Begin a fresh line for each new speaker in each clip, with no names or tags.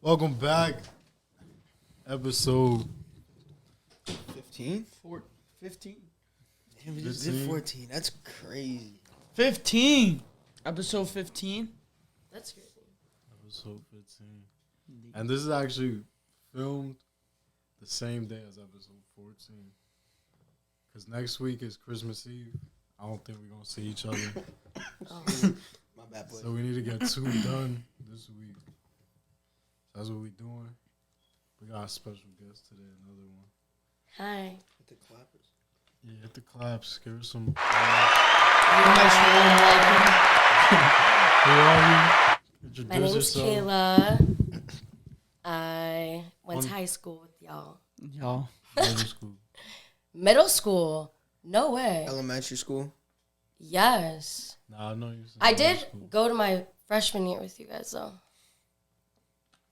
Welcome back. Episode
15?
15.
Damn, we just did 14. That's crazy.
15. Episode 15.
That's crazy.
Episode 15. And this is actually filmed the same day as episode 14. Because next week is Christmas Eve. I don't think we're going to see each other.
My bad, boy.
So we need to get 2 done this week. That's what we're doing. We got a special guest today, another one.
Hi.
Hit the clappers.
Yeah, hit the claps. Give her some.
Nice warm welcome.
Who are you? Introduce
My name's
yourself.
Kayla. I went to high school with y'all.
Y'all.
Middle school.
Middle school? No way.
Elementary school.
Yes.
Nah, I know you.
I did go to my freshman year with you guys, though.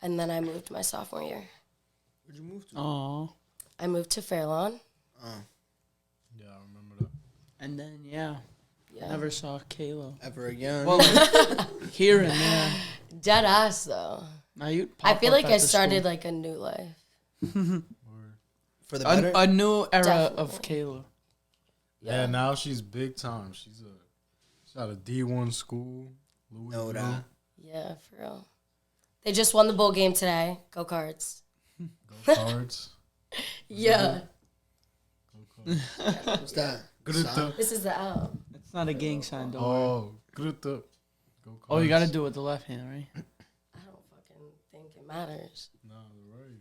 And then I moved my sophomore year.
Where'd you move to?
Aww.
I moved to Fairlawn.
Yeah, I remember that.
And then, yeah. Never saw Kayla.
Ever again.
Well, here and there.
Dead ass, though.
Now you
I feel like I
the
started
school.
like a new life.
For the better?
a new era
Definitely.
of Kayla.
Yeah, now she's big time. She's at a D1 school. Louisville.
Know that.
Yeah, for real. They just won the bowl game today. Go Cards.
Go Cards.
Yeah.
Go Cards.
What's that?
Gruta.
This is the L.
It's not a gang sign, don't worry.
Oh, Gruta. Go Cards.
Oh, you got to do it with the left hand, right?
I don't fucking think it matters.
Nah, they're right.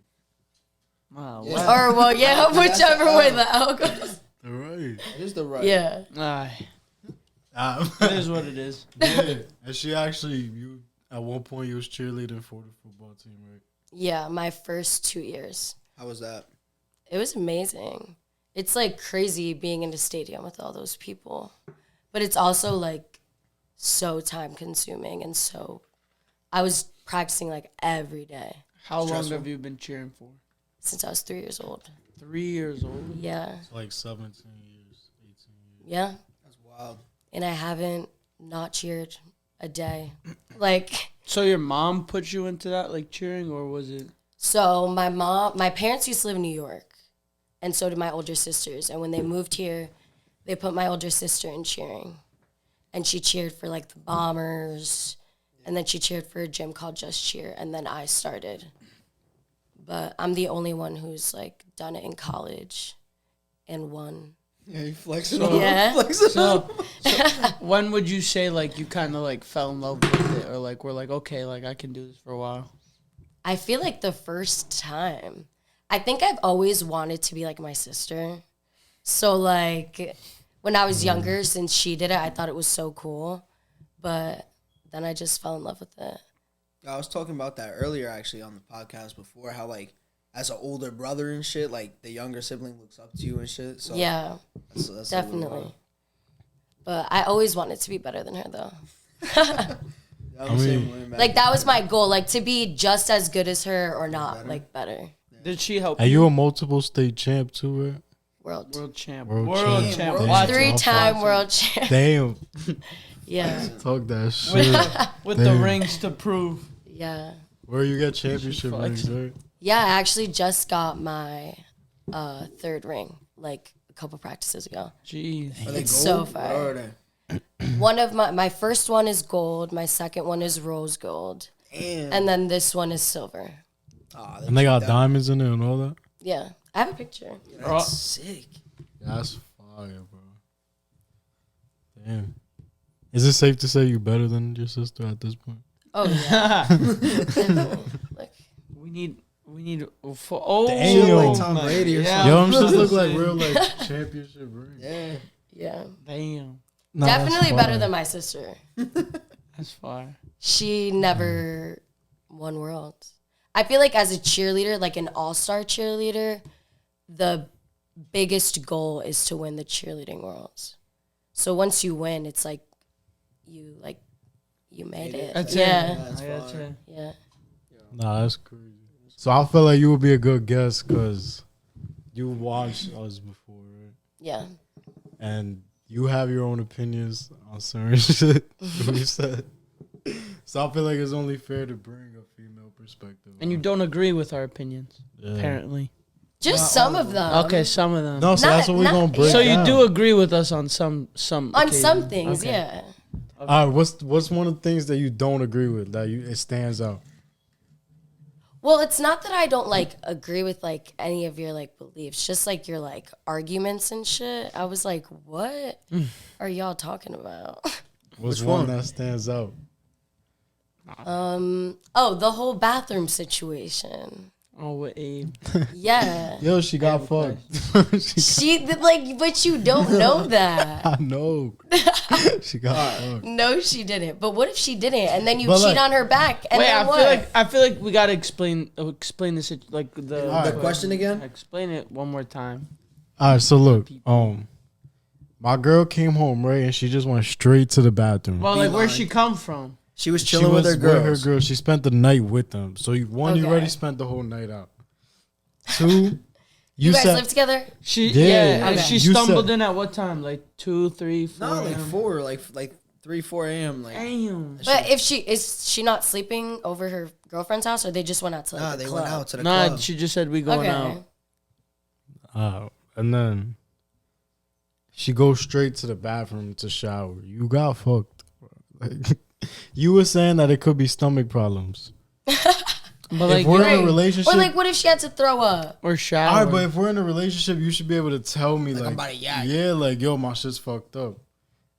Wow.
Yeah.
Wow.
Or, well, yeah,
That's
whichever
the
way
L.
the L goes.
They're right.
It is the right.
Yeah.
Aye.
Ah,
It is what it is.
yeah. And she actually, at one point, you was cheerleading for the football team, right?
Yeah, my first 2 years.
How was that?
It was amazing. It's like crazy being in the stadium with all those people. But it's also like so time consuming and so I was practicing like every day
How long
Stressful.
have you been cheering for?
since I was 3 years old.
3 years old.
Yeah.
It's like 17 years, 18 years.
Yeah.
That's wild.
And I haven't not cheered a day. Like,
So your mom put you into that, like cheering, or was it?
so my parents used to live in New York, and so did my older sisters. And when they moved here, they put my older sister in cheering. And she cheered for like the Bombers, and then she cheered for a gym called Just Cheer, and then I started. But I'm the only one who's like done it in college and won.
Yeah, you flexing
So-
on
Yeah.
flexing
So when would you say like you kind of like fell in love with it, or like we're like okay, like I can do this for a while?
I feel like the first time. I think I've always wanted to be like my sister. So like when I was younger, since she did it, I thought it was so cool. But then I just fell in love with it.
I was talking about that earlier, actually, on the podcast before, how, like, as an older brother and shit, like, the younger sibling looks up to you and shit. So
Yeah,
that's a little
definitely.
wild.
But I always wanted to be better than her though.
I'm the same way, man.
Like that was my goal, like to be just as good as her or not, like better.
Did she help
And you a multiple state champ too, right?
World.
World champ.
World
World
champ.
champ.
World
Watch
champ.
it.
3-time world champ.
Damn.
Yeah,
Talk that shit.
With the
Damn.
rings to prove.
yeah.
Where you get championship rings, right?
Yeah, I actually just got my 3rd ring, like a couple practices ago.
Jeez.
Are they
It's so
gold?
fire.
Or are they?
One of my first one is gold, my second one is rose gold,
Damn.
and then this one is silver.
Aw,
And they got
that-
diamonds in it and all that?
Yeah, I have a picture.
That's sick.
That's fire, bro. Damn. Is it safe to say you better than your sister at this point?
Oh yeah, definitely. Like,
we need for oh
Damn.
Like Tom Brady or
yeah.
Yo, I'm just look like real like championship rings.
Yeah.
yeah,
Damn.
Nah, that's
definitely better
fire.
than my sister.
That's fire.
She never won worlds. I feel like as a cheerleader, like an all-star cheerleader, the biggest goal is to win the cheerleading worlds. So once you win, it's like you made it.
That's
yeah.
it.
That's
That's
fire.
it.
Yeah.
Nah, that's crazy. So I feel like you would be a good guest because you watched us before, right?
Yeah.
And you have your own opinions on certain shit we said. So I feel like it's only fair to bring a female perspective.
And you don't agree with our opinions, apparently.
Just some of them.
Okay, some of them.
No, so that's what we're gonna break.
So
down.
you do agree with us on some
On
occasions.
some things,
Okay.
yeah.
All right, what's one of the things that you don't agree with that it stands out?
Well, it's not that I don't like agree with like any of your like beliefs, just like your like arguments and shit. I was like, what are y'all talking about?
What's one that stands out?
Oh, the whole bathroom situation.
Oh, with Abe.
Yeah.
Yo, she got fucked.
She like, but you don't know that.
I know. She got fucked.
No, she didn't. But what if she didn't, and then you
But,
cheat
like-
on her back? And
Wait,
then what?
I feel like we gotta explain this like the
The question again?
Explain it one more time.
All right, so look, my girl came home, right, and she just went straight to the bathroom.
Well, like where'd she come from?
She was
She
chilling
was
with her girls.
girl. She spent the night with them. So you
Okay.
already spent the whole night out. Two,
you guys
said
live together?
She
Yeah.
and
Okay.
she
You
stumbled
said-
in at what time? Like 2, 3, 4.
No, like 4, like 3, 4 a.m. Like,
Damn.
But if is she not sleeping over her girlfriend's house, or they just went out to like,
nah,
the
they
club?
went out to the
Nah,
club.
she just said we going
Okay.
out.
and then she goes straight to the bathroom to shower. You got fucked. Like, you were saying that it could be stomach problems.
But like
if we're in
you-
a relationship,
Or like, what if she had to throw up?
or shower.
all right, but if we're in a relationship, you should be able to tell me, like,
I'm about to yak.
yeah, like, yo, my shit's fucked up.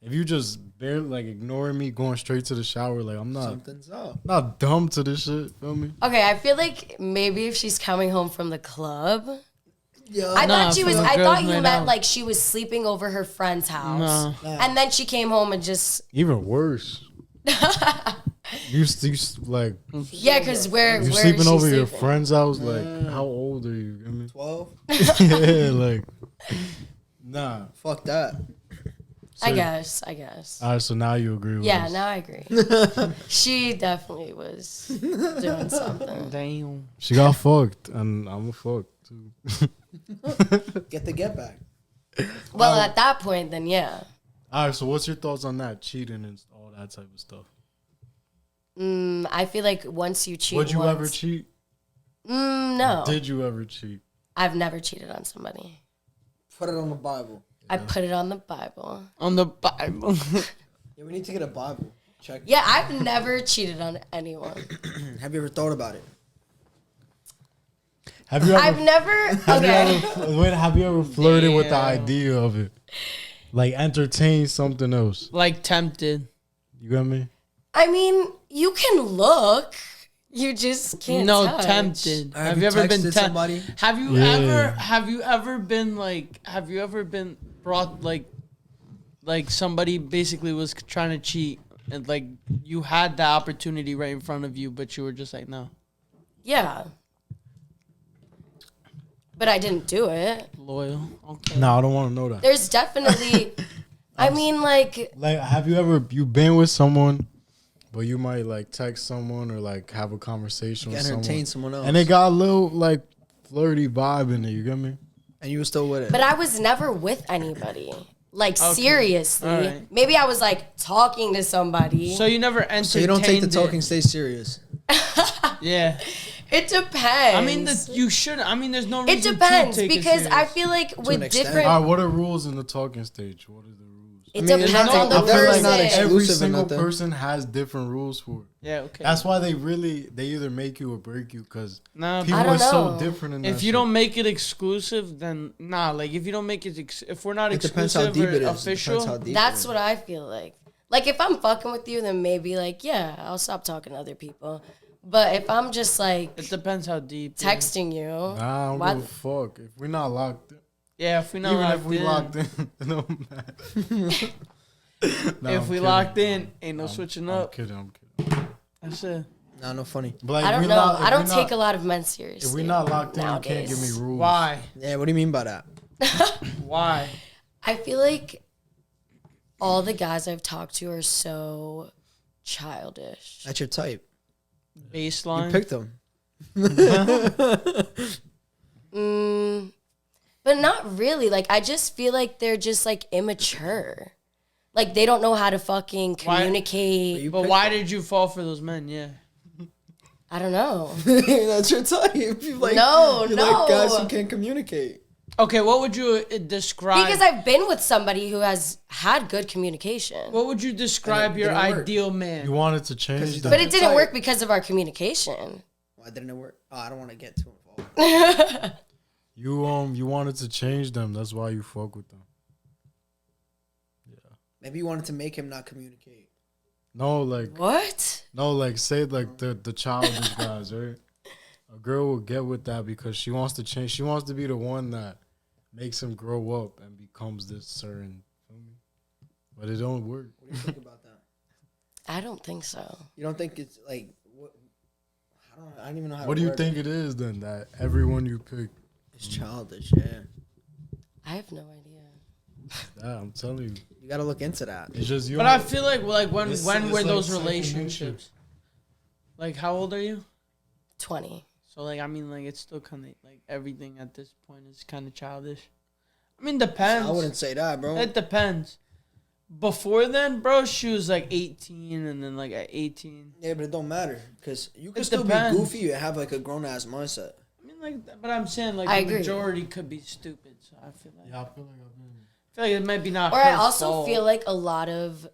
If you just barely like ignoring me, going straight to the shower, like, I'm
Something's up.
not dumb to this shit. Feel me?
Okay, I feel like maybe if she's coming home from the club.
Yeah.
I
Nah,
thought she
for
was.
the
I
girls'
thought you
night
meant
out.
like she was sleeping over her friend's house,
No.
and then she came home and just
Even worse. you like
yeah, because where
you
where
sleeping
is she
over your
sleeping?
friend's house. Like, how old are you? I mean,
12?
yeah, like, nah.
Fuck that.
I guess.
All right, so now you agree with
Yeah,
us.
now I agree. She definitely was doing something.
Damn.
She got fucked, and I'm a fuck too.
Get the get back.
Well, at that point, then yeah.
All right, so what's your thoughts on that cheating and all that type of stuff?
I feel like once you cheat,
Would you
once,
ever cheat?
No,
Did you ever cheat?
I've never cheated on somebody.
Put it on the Bible.
I put it on the Bible.
On the Bible.
Yeah, we need to get a Bible. Check.
Yeah, I've never cheated on anyone.
Have you ever thought about it?
Have you ever?
I've never. Okay.
Have you ever flirted with the
Damn.
idea of it? Like entertain something else.
Like tempted.
You got me?
I mean, you can look. You just can't.
No,
touch.
tempted.
Have you
ever been
texted somebody?
Have you
Yeah.
ever been brought like somebody basically was trying to cheat and like you had the opportunity right in front of you, but you were just like, no.
Yeah. But I didn't do it.
Loyal. Okay.
No, I don't want to know that.
There's definitely. I mean, like.
Like, have you been with someone, but you might like text someone or like have a conversation with
Entertain
someone,
someone else.
and it got a little like flirty vibe in it. You get me?
And you were still with it.
But I was never with anybody. Like, seriously.
All right.
Maybe I was, like, talking to somebody.
So you never entertained
so you don't take the
it.
talking stage serious.
Yeah.
It depends.
I mean, you should. I mean, there's no reason
It
to
depends
take
because
it
I
serious.
feel like
an
with
extent.
different.
All right, what are rules in the talking stage? What are the rules?
It
I mean, it's
depends
not-
on the
I feel like
person.
not
Every
exclusive or
single
nothing.
person has different rules for it.
Yeah. Okay.
That's why they either make you or break you because
Nah,
people
I don't
are so
know.
different in that
if you
shit.
don't make it exclusive, then nah. Like if you don't make it, if we're not
It depends how
exclusive
deep it
or
is.
official,
It depends how deep
That's
it
what I feel like. Like, if I'm fucking with you, then maybe, like, yeah, I'll stop talking to other people. But if I'm just, like,
it depends how deep.
texting you.
Nah, I don't
What?
give a fuck. If we're not locked in,
Yeah, if we not
even
locked
if we
in,
locked in, it don't matter. Nah,
if
I'm
we
kidding.
locked in, ain't no switching
I'm
up.
kidding. I'm kidding.
That's it.
Nah, no funny.
But like,
I
if
don't
we
know.
not- if
I don't
we
take
not-
a lot of men seriously.
If we're not locked in,
nowadays.
you can't give me rules.
Why?
Yeah, what do you mean by that?
Why?
I feel like all the guys I've talked to are so childish.
That's your type.
Baseline.
You picked them.
But not really. Like, I just feel like they're just, like, immature. Like, they don't know how to fucking communicate.
But why did you fall for those men? Yeah.
I don't know.
That's your type. You like,
No,
you
no.
like guys who can't communicate.
Okay, what would you describe?
Because I've been with somebody who has had good communication.
What would you describe your
didn't work.
ideal man?
You wanted to change that.
But it didn't work because of our communication.
Why didn't it work? Oh, I don't want to get too involved.
You wanted to change them. That's why you fuck with them. Yeah.
Maybe you wanted to make him not communicate.
No, like
What?
no, like say like the childish guys, right? A girl will get with that because she wants to change. She wants to be the one that makes him grow up and becomes this certain. But it don't work.
What do you think about that?
I don't think so.
You don't think it's like what? I don't even know how.
What
to
do you
word
think it is then? That everyone you pick.
It's childish. Yeah.
I have no idea.
Yeah, I'm telling you.
You got to look into that.
It's just you.
But I feel like when
It's
were
like
those
second
relationships? Like, how old are you?
20.
So like, I mean, like, it's still kind of like everything at this point is kind of childish. I mean, depends.
I wouldn't say that, bro.
It depends. Before then, bro, she was like 18, and then like at 18.
Yeah, but it don't matter because you can
It
still
depends.
be goofy and have like a grown ass mindset.
I mean, like, but I'm saying like
I
the
agree.
majority could be stupid. So I feel like
Yeah, I feel like I've been.
it might be not.
Or
her
I also
fault.
feel like a lot of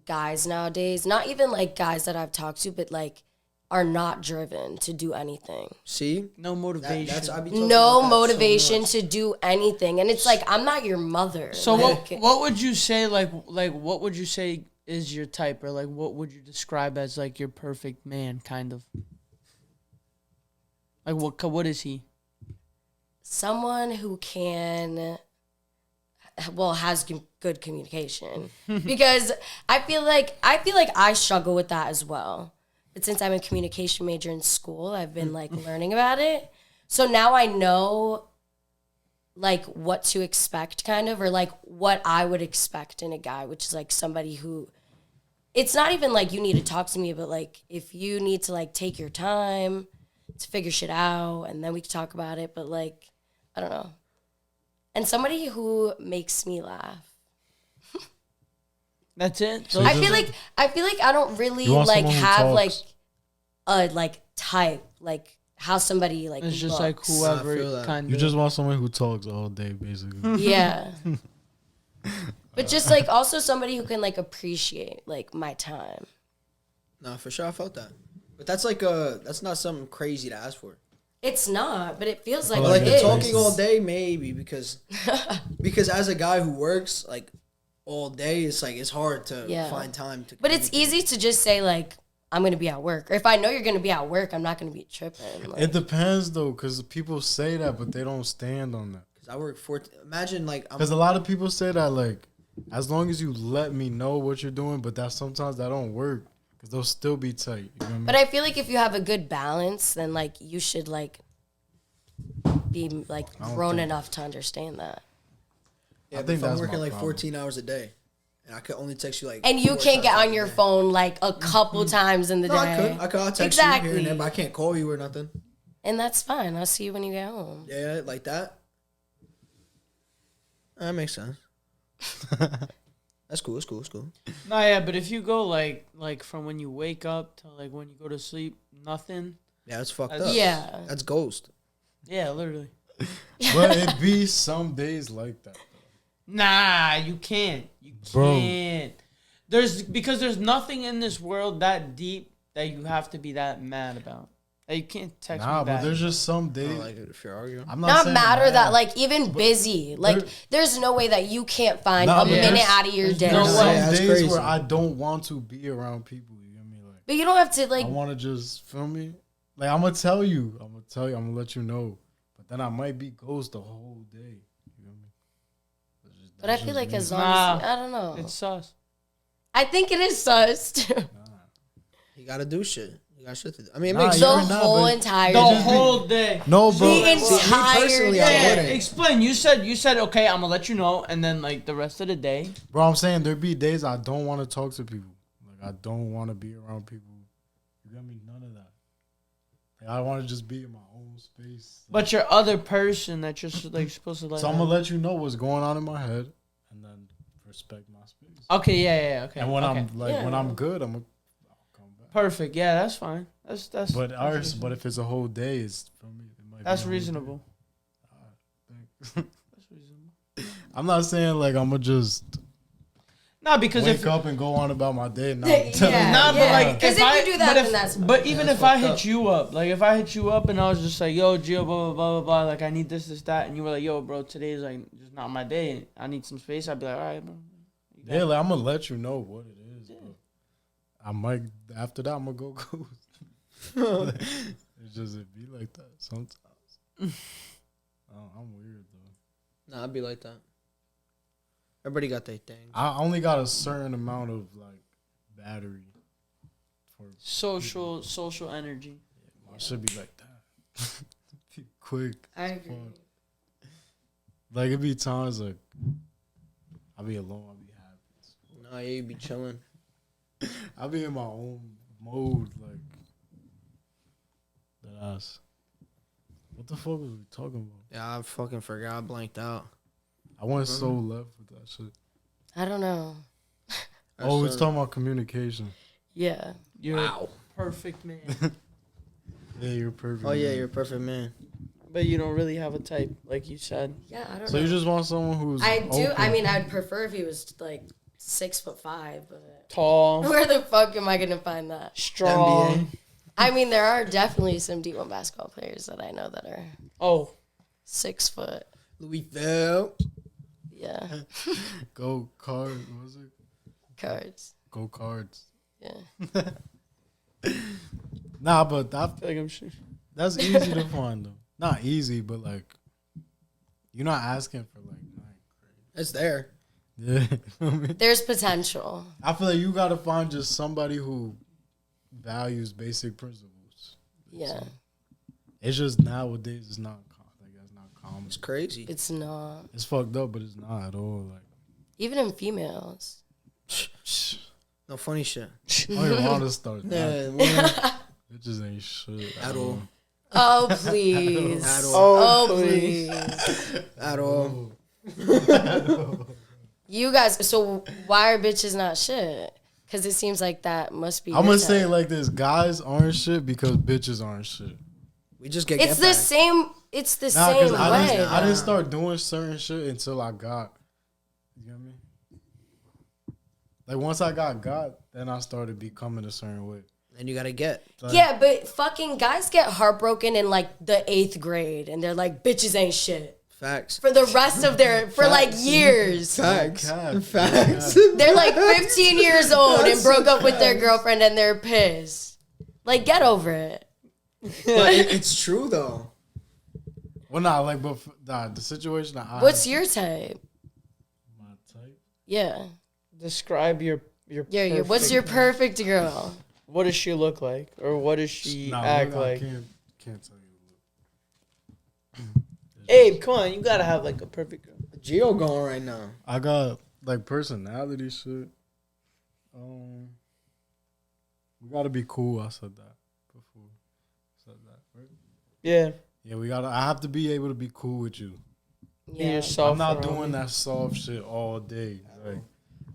guys nowadays, not even like guys that I've talked to, but like are not driven to do anything.
See,
no motivation.
that's I be talking
No
about that so
motivation
much.
to do anything. And it's like, I'm not your mother.
So
like,
what would you say like what would you say is your type, or like what would you describe as like your perfect man, kind of? Like what is he?
someone who can, well, has good communication. Because I feel like I struggle with that as well. But since I'm a communication major in school, I've been like learning about it. So now I know like what to expect kind of, or like what I would expect in a guy, which is like somebody who, it's not even like you need to talk to me, but like if you need to like take your time to figure shit out and then we can talk about it, but like, I don't know. And somebody who makes me laugh.
That's it.
So
I feel like I don't really
You want
like
someone who
have like
talks.
a like type, like how somebody like
It's just like
looks.
whoever
I feel that.
kind
You
of.
just want someone who talks all day, basically.
Yeah. But just like also somebody who can like appreciate like my time.
No, for sure, I felt that. But that's that's not something crazy to ask for.
It's not, but it feels like
But,
Like
it
the
is.
talking all day, maybe because as a guy who works like all day, it's like it's hard to
Yeah.
find time to.
But it's easy to just say like I'm gonna be at work, or if I know you're gonna be at work, I'm not gonna be tripping. Like,
It depends though, because people say that, but they don't stand on that.
Because I work 14. Imagine like I'm
Because a lot of people say that, like, as long as you let me know what you're doing, but that sometimes that don't work, because they'll still be tight. You know what I mean?
but I feel like if you have a good balance, then like you should like be like
I don't
grown
think-
enough to understand that.
yeah,
I
but
think
if I'm
that's
working
my
like
problem.
14 hours a day, and I could only text you like.
And you
4
can't get
times
on
a
your
day.
phone like a couple times in the
No,
day.
I could. I'll text you
Exactly.
here and there, but I can't call you or nothing.
And that's fine. I'll see you when you get home.
Yeah, like that. That makes sense. That's cool. It's cool. It's cool.
No, yeah, but if you go like from when you wake up to like when you go to sleep, nothing.
Yeah, it's fucked
That's-
up.
Yeah.
That's ghost.
Yeah, literally.
But it be some days like that.
Nah, you can't. You
Bro.
can't. Because there's nothing in this world that deep that you have to be that mad about. That you can't text
Nah,
me
but
back.
there's just some days.
Like if you're arguing.
I'm
Not
saying
matter
mad.
that like even busy. Like
there-
there's no way that you can't find
Nah,
a
but
minute
there's-
out of your day.
no
There's
way.
some
That's
days
crazy.
where I don't want to be around people. You get me? Like,
But you don't have to like
I want to just feel me. Like I'm gonna tell you. I'm gonna let you know. But then I might be ghost the whole day. You get me?
but I feel like as long
Nah.
as I don't know.
It's sus.
I think it is sus too.
You gotta do shit. You got shit to do. I mean, it
Nah,
makes
The
you're
sense.
not,
whole
but-
entire
The
day.
whole day.
No, bro.
The
me
entire
personally, I
Yeah,
wouldn't.
explain. You said okay. I'm gonna let you know, and then like the rest of the day.
Bro, I'm saying there be days I don't want to talk to people. Like I don't want to be around people. You got me? None of that. Like, I want to just be in my own space.
But your other person that you're like supposed to like.
So I'm gonna let you know what's going on in my head, and then respect my space.
Okay, yeah, okay.
And when
okay.
when I'm good, I'll come back.
Perfect. Yeah, that's fine. That's
But
that's
ours,
reasonable.
but if it's a whole day, it's for me. It might
That's
be a whole
reasonable.
day. Thanks.
That's reasonable.
I'm not saying like I'm gonna just
Nah, because
wake
if
up and go on about my day. Not
Yeah.
Nah, but like,
Because if you do that, then that's fine.
But even
That's
if I
fucked
hit
up.
you up, like if I hit you up and I was just like, yo, Gio, blah, blah, blah, blah, blah, like I need this, that, and you were like, yo, bro, today's like just not my day. I need some space. I'd be like, all right, bro.
Yeah, like, I'm gonna let you know what it is. But I might after that I'm gonna go ghost. It's just it be like that sometimes. I'm weird though.
Nah, I'd be like that. Everybody got their thing.
I only got a certain amount of like battery for
Social energy.
I should be like that. Be quick.
I agree.
Like it be times like I'll be alone, I'll be happy.
Nah, yeah, you be chilling.
I'll be in my own mode, like that ass. What the fuck was we talking about?
Yeah, I fucking forgot. I blanked out.
I went so left with that shit.
I don't know.
Oh, it's talking about communication.
Yeah.
You're a perfect man.
Yeah, you're perfect.
Oh yeah,
man.
you're a perfect man.
But you don't really have a type, like you said.
Yeah, I don't
So
know.
you just want someone who's
I do.
open.
I mean, I'd prefer if he was like 6'5", but
Tall,
where the fuck am I gonna find that?
strong.
NBA.
I mean, there are definitely some D1 basketball players that I know that are
Oh,
6 foot.
Louisville.
Yeah,
Go card. What was it?
cards.
Go cards.
Yeah.
Nah, but that,
I feel like I'm sure.
that's easy to find though. Not easy, but like you're not asking for like ninth
It's there.
grade. Yeah.
There's potential.
I feel like you gotta find just somebody who values basic principles.
Yeah,
It's just nowadays it's not like that's not common.
It's crazy.
it's not.
It's fucked up, but it's not at all. Like
Even in females.
No funny shit.
I don't even want to start that.
Yeah, well,
Bitches ain't shit
at all.
Oh please.
At all.
Oh
please.
please.
At all.
You guys. So why are bitches not shit? Because it seems like that must be.
I'm
your
gonna say it
type.
like this: guys aren't shit because bitches aren't shit.
We just get
It's
get
the
back.
same. It's the
Nah,
same
cause
way.
I didn't start doing certain shit until I got. You get me? Like once I got, then I started becoming a certain way.
And you gotta get.
Like,
Yeah, but fucking guys get heartbroken in like the 8th grade, and they're like, "Bitches ain't shit."
Facts.
For the rest of their, for like years.
Facts.
cap.
Facts.
They're like 15 years old and broke up with their girlfriend and they're pissed. Like, get over it.
But it's true though.
Well, nah, like, but the situation that I.
What's your type?
my type?
Yeah.
Describe your
Yeah, what's your perfect girl?
What does she look like, or what does she
Nah,
act
look, I
like?
can't tell you.
Abe, come on, you gotta have like a perfect girl.
Geo going right now.
I got like personality shit. We gotta be cool. I said that before. Said that, right?
Yeah,
Yeah, we gotta. I have to be able to be cool with you.
be
Yeah.
yourself.
I'm not
around
doing
me.
that soft shit all day. Like,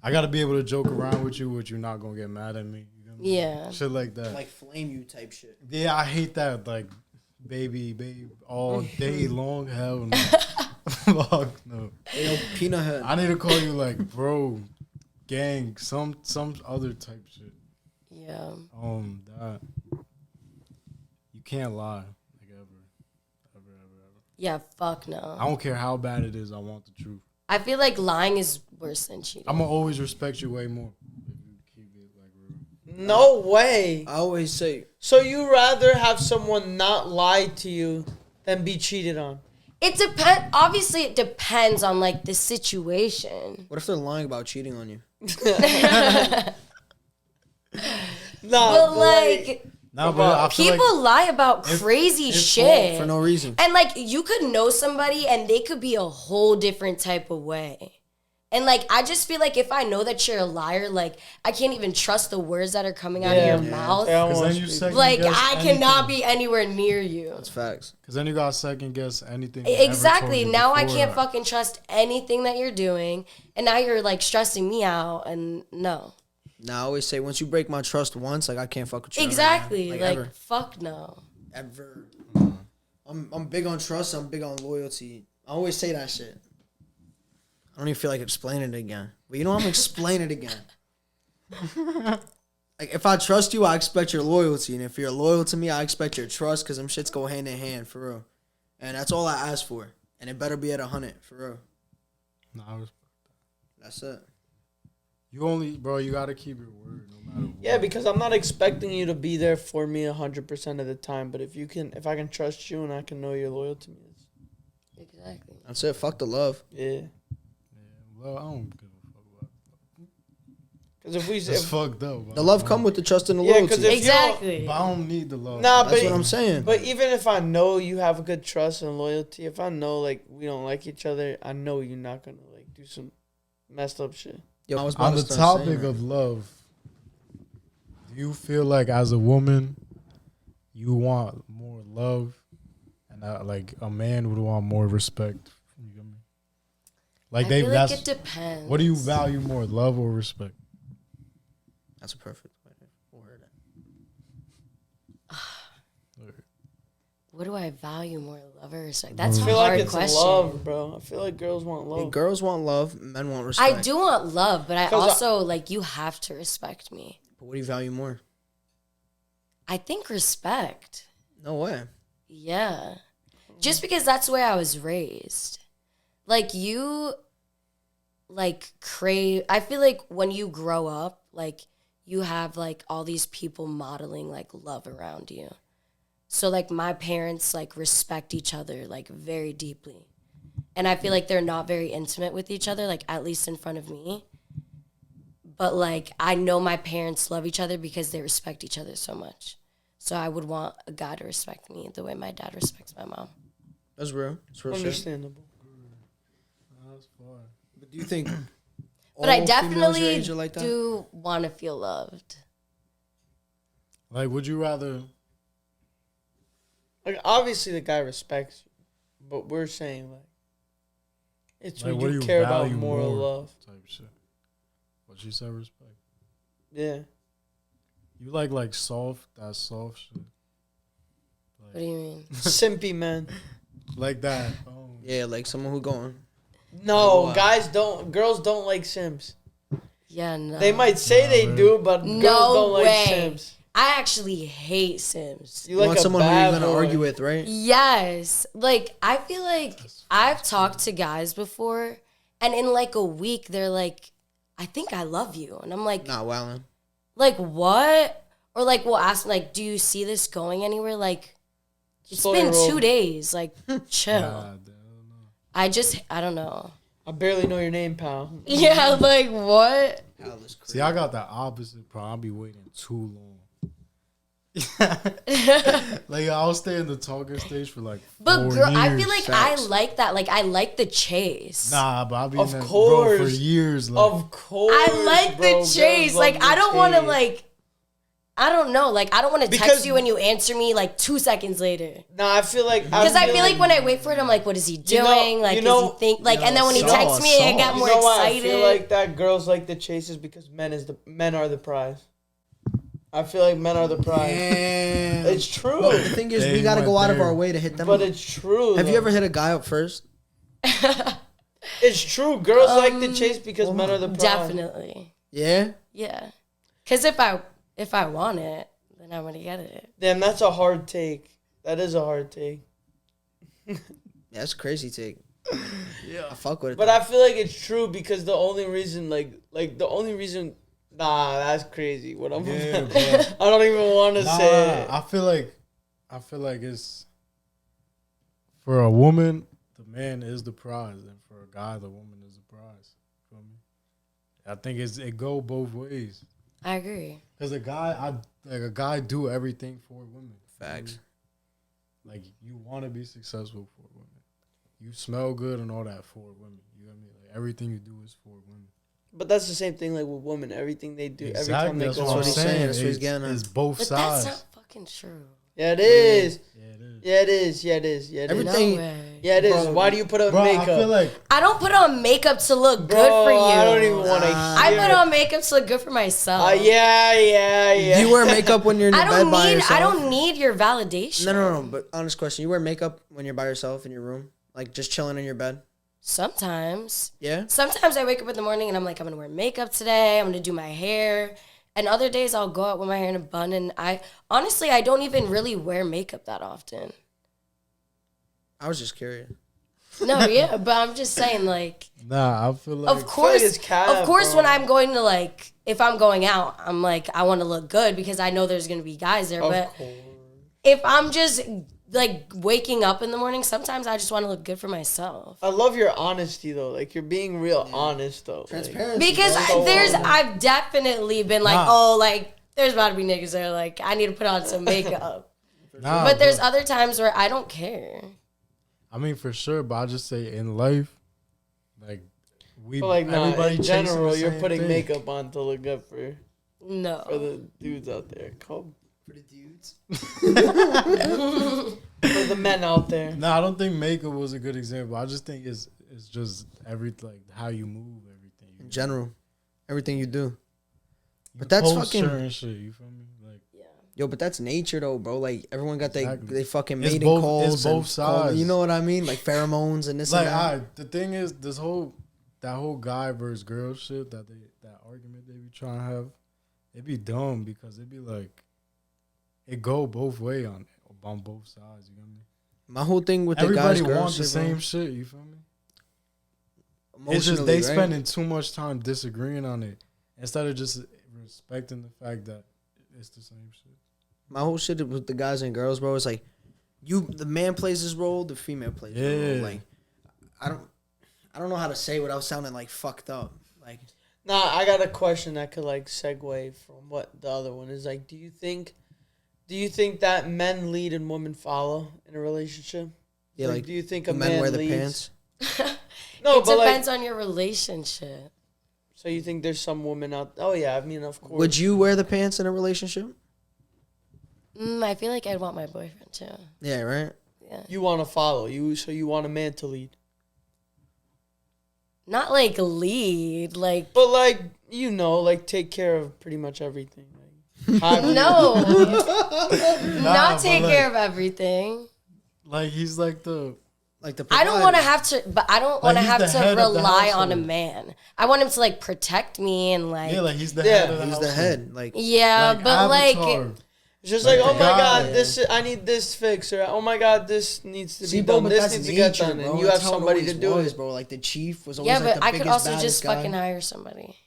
I gotta be able to joke around with you, but you're not gonna get mad at me. You know what I mean?
Yeah.
Shit like that.
Like flame you type shit.
Yeah, I hate that. Like, babe, all day long. Hell no. Fuck no.
Yo, peanut head.
I need to call you like bro, gang, some other type shit.
Yeah.
That you can't lie, like ever.
Yeah, fuck no.
I don't care how bad it is. I want the truth.
I feel like lying is worse than cheating.
I'm gonna always respect you way more if you keep it like real.
No way.
I always say
So you rather have someone not lie to you than be cheated on?
It depends. Obviously, it depends on like the situation.
what if they're lying about cheating on you?
Nah,
But like,
Nah, but I feel
people
like
lie about crazy shit.
For no reason.
And like, you could know somebody and they could be a whole different type of way. And, like, I just feel like if I know that you're a liar, like, I can't even trust the words that are coming out of your mouth.
Because then you second
Like,
guess
I
anything.
cannot be anywhere near you.
That's facts.
Because then you got to second guess anything.
Exactly. Now I can't
fuck.
fucking trust anything that you're doing. And now you're, like, stressing me out. And no.
Now, I always say, once you break my trust once, like, I can't fuck with you.
Exactly.
Ever,
Like,
ever.
fuck no.
Ever. I'm big on trust. I'm big on loyalty. I always say that shit. I don't even feel like explaining it again. But you know, I'm gonna explain it again. Like, if I trust you, I expect your loyalty. And if you're loyal to me, I expect your trust, because them shits go hand in hand, for real. And that's all I ask for. And it better be at 100, for real.
Nah, I respect that.
That's it.
You only, bro, you got to keep your word no matter what.
Yeah, because I'm not expecting you to be there for me 100% of the time. But if I can trust you and I can know you're loyal to me.
Exactly.
That's it. Fuck the love.
Yeah.
Well, I don't give a fuck about it.
Because if we
It's fucked up. Bro.
The love come with the trust and the
Yeah,
loyalty.
'cause if-
Exactly.
But I don't need the love.
Nah,
That's
but
what I'm saying.
But even if I know you have a good trust and loyalty, if I know like we don't like each other, I know you're not gonna like do some messed up shit.
Yo, I was about
On
to
the
start saying
topic
that.
of love, do you feel like as a woman, you want more love, and like a man would want more respect? You get me? Like
I
they,
feel
that's
like it depends.
what do you value more, love or respect?
That's a perfect way to word it.
What do I value more, love or respect? That's
I
a
feel
hard
like it's
question.
love, bro. I feel like girls want
Hey,
love.
girls want love, men want respect.
I do want love, but I
'Cause
also like you have to respect me.
But what do you value more?
I think respect.
No way.
Yeah. Just because that's the way I was raised. Like you like crave I feel like when you grow up, like you have like all these people modeling like love around you. So like my parents like respect each other like very deeply. And I feel like they're not very intimate with each other, like at least in front of me. But like I know my parents love each other because they respect each other so much. So I would want a guy to respect me the way my dad respects my mom.
That's real. It's real shit.
Understandable.
That's fine.
But do you think
But I
all females your
definitely
age are like that?
do want to feel loved.
Like, would you rather?
Like obviously the guy respects you, but we're saying like it's
Like,
when
what do
you
you
care about
value
more
more?
love.
Type shit. What she said, respect.
Yeah.
You like soft, that soft shit.
What do you mean?
Simpy man.
Like that.
Yeah, like someone who going.
No,
Wow.
girls don't like Sims.
Yeah, no.
They might say they
really?
do, but girls don't like
way.
Sims.
I actually hate Sims.
You
like
want
a
someone who you're
bad
gonna
boy.
argue with, right?
Yes. Like, I feel like I've talked to guys before, and in like a week, they're like, I think I love you. And I'm like,
Nah, wildin'.
like, what? Or like, we'll ask, like, do you see this going anywhere? Like, it's
Slow
been
your roll.
2 days. Like, chill.
God,
I don't know.
I barely know your name, pal.
Yeah, like, what?
See, I got the opposite problem. I'll be waiting too long. Like, I'll stay in the talking stage for like 4
But girl, I
years.
feel like
Facts.
I like that. Like, I like the chase.
Nah, but I'll be
Of
in that, bro, for
course.
years. Like,
Of course.
I like
bro,
the chase.
girls
Like,
love
I
the
don't want to,
chase.
like, I don't know. Like, I don't want to
Because-
text you and you answer me, like, 2 seconds later.
Nah, I feel like
Because I feel like when I wait for it, I'm like, what is he doing? Like, does he think? Like, and then when he
sauce,
texts me, I get
sauce.
more
you know why
excited.
I feel like that girls like the chases because men are the prize. I feel like men are the prize.
Damn.
It's true.
Look, the thing is,
They
we gotta go
went
out of
there.
our way to hit them.
But
up.
it's true.
Have you
though.
ever hit a guy up first?
It's true. Girls like the chase because men are the prize.
Definitely.
Yeah.
Yeah. Because if I want it, then I'm going to get it.
Damn, that's a hard take. That is a hard take.
Yeah, that's a crazy take. Yeah, I fuck with it.
But I feel like it's true because the only reason, nah, that's crazy. What I'm,
Yeah, bro.
I don't even want to say it.
I feel like it's for a woman, the man is the prize, and for a guy, the woman is the prize. Feel me? I think it go both ways.
I agree.
Cause a guy do everything for women.
Facts.
Like, you want to be successful for women. you smell good and all that for women. You know what I mean? Like everything you do is for women.
But that's the same thing like with women. Everything they do,
Exactly.
every time they
That's
go
what I'm
out.
saying.
That's what he's getting at.
It's both
But
sides.
that's not fucking true.
Yeah, it is.
Yeah, it is.
Yeah, it is. Yeah, it is. Yeah, it is.
Everything-
No way.
Yeah, it is.
Bro,
Why do you put on
Bro,
makeup?
I feel like
I don't put on makeup to look
Bro,
good for you.
I don't even want to hear
I put
it.
on makeup to look good for myself.
Yeah.
Do you wear makeup when you're in your bed by yourself?
I don't need your validation.
No. But honest question: you wear makeup when you're by yourself in your room, like just chilling in your bed?
Sometimes.
Yeah.
Sometimes I wake up in the morning and I'm like, I'm gonna wear makeup today. I'm gonna do my hair. And other days I'll go out with my hair in a bun. And I don't even really wear makeup that often.
I was just curious.
No, yeah, but I'm just saying, like,
nah, I feel like
of course,
it's cap, bro.
when I'm going to, like, if I'm going out, I'm like, I want to look good because I know there's gonna be guys there.
Of
But
course.
if I'm just like waking up in the morning, sometimes I just want to look good for myself.
I love your honesty though. Like you're being real honest though. Like,
Transparency.
Because I've definitely been like,
Nah.
like, there's about to be niggas that are like, I need to put on some makeup.
nah,
But there's
bro.
other times where I don't care.
I mean, for sure, but I just say in life, like we,
but like no,
everybody
in
chasing
general,
the
you're
same
putting
thing.
makeup on to look good for
No.
the dudes out there. Come
for the dudes.
for the men out there.
No, I don't think makeup was a good example. I just think it's just like how you move, everything.
In general, everything you do.
You
But that's
posture
fucking-
and shit. You feel me? Like
Yo, but that's nature though, bro. Like everyone got
Exactly.
they fucking
It's
mating
both-
calls.
it's both
and
sides.
You know what I mean? Like pheromones and this
like
and that.
the thing is that whole guy versus girl shit that argument they be trying to have, it be dumb because it be like it go both way on both sides. You know what I mean?
My whole thing with the
Everybody
guys, girls,
wants the
shit, bro,
same shit. You feel me? It's just
emotionally,
they
right?
spending too much time disagreeing on it instead of just respecting the fact that it's the same shit.
My whole shit with the guys and girls, bro, is like the man plays his role, the female plays his role. Like I don't know how to say it without sounding like fucked up. Like
Nah, I got a question that could like segue from what the other one is like. Do you think that men lead and women follow in a relationship?
yeah, like
do you think
the
a
men
man
wear the
leads?
pants.
No,
It
but
depends
like,
on your relationship.
so you think there's some women out? Oh yeah, I mean of course.
Would you wear the pants in a relationship?
I feel like I'd want my boyfriend to.
Yeah, right.
Yeah.
You want to follow so you want a man to lead,
Not like lead, like
but like like take care of pretty much everything. Like,
no,
Nah,
not
but
take
like-
care of everything.
Like he's like the
Like the
I don't
provider.
want to have to, but I don't want to
he's
have
the
to
head of the
rely on a
household.
man. I want him to like protect me and like,
yeah, like he's the
Yeah,
head of the
He's the
household.
head. Like
yeah, but like,
Avatar.
It's just
Like
like, oh
the
my
guy.
god, I need this fixed, or oh my god, this needs to
see,
be
bro,
done.
but
This
that's
needs to
nature,
get done,
bro.
and you
That's
have
how it
somebody to
always
do
was,
it.
bro. Like the chief was always
yeah,
like
but
the
I
biggest,
could also
baddest
just
guy.
fucking hire somebody.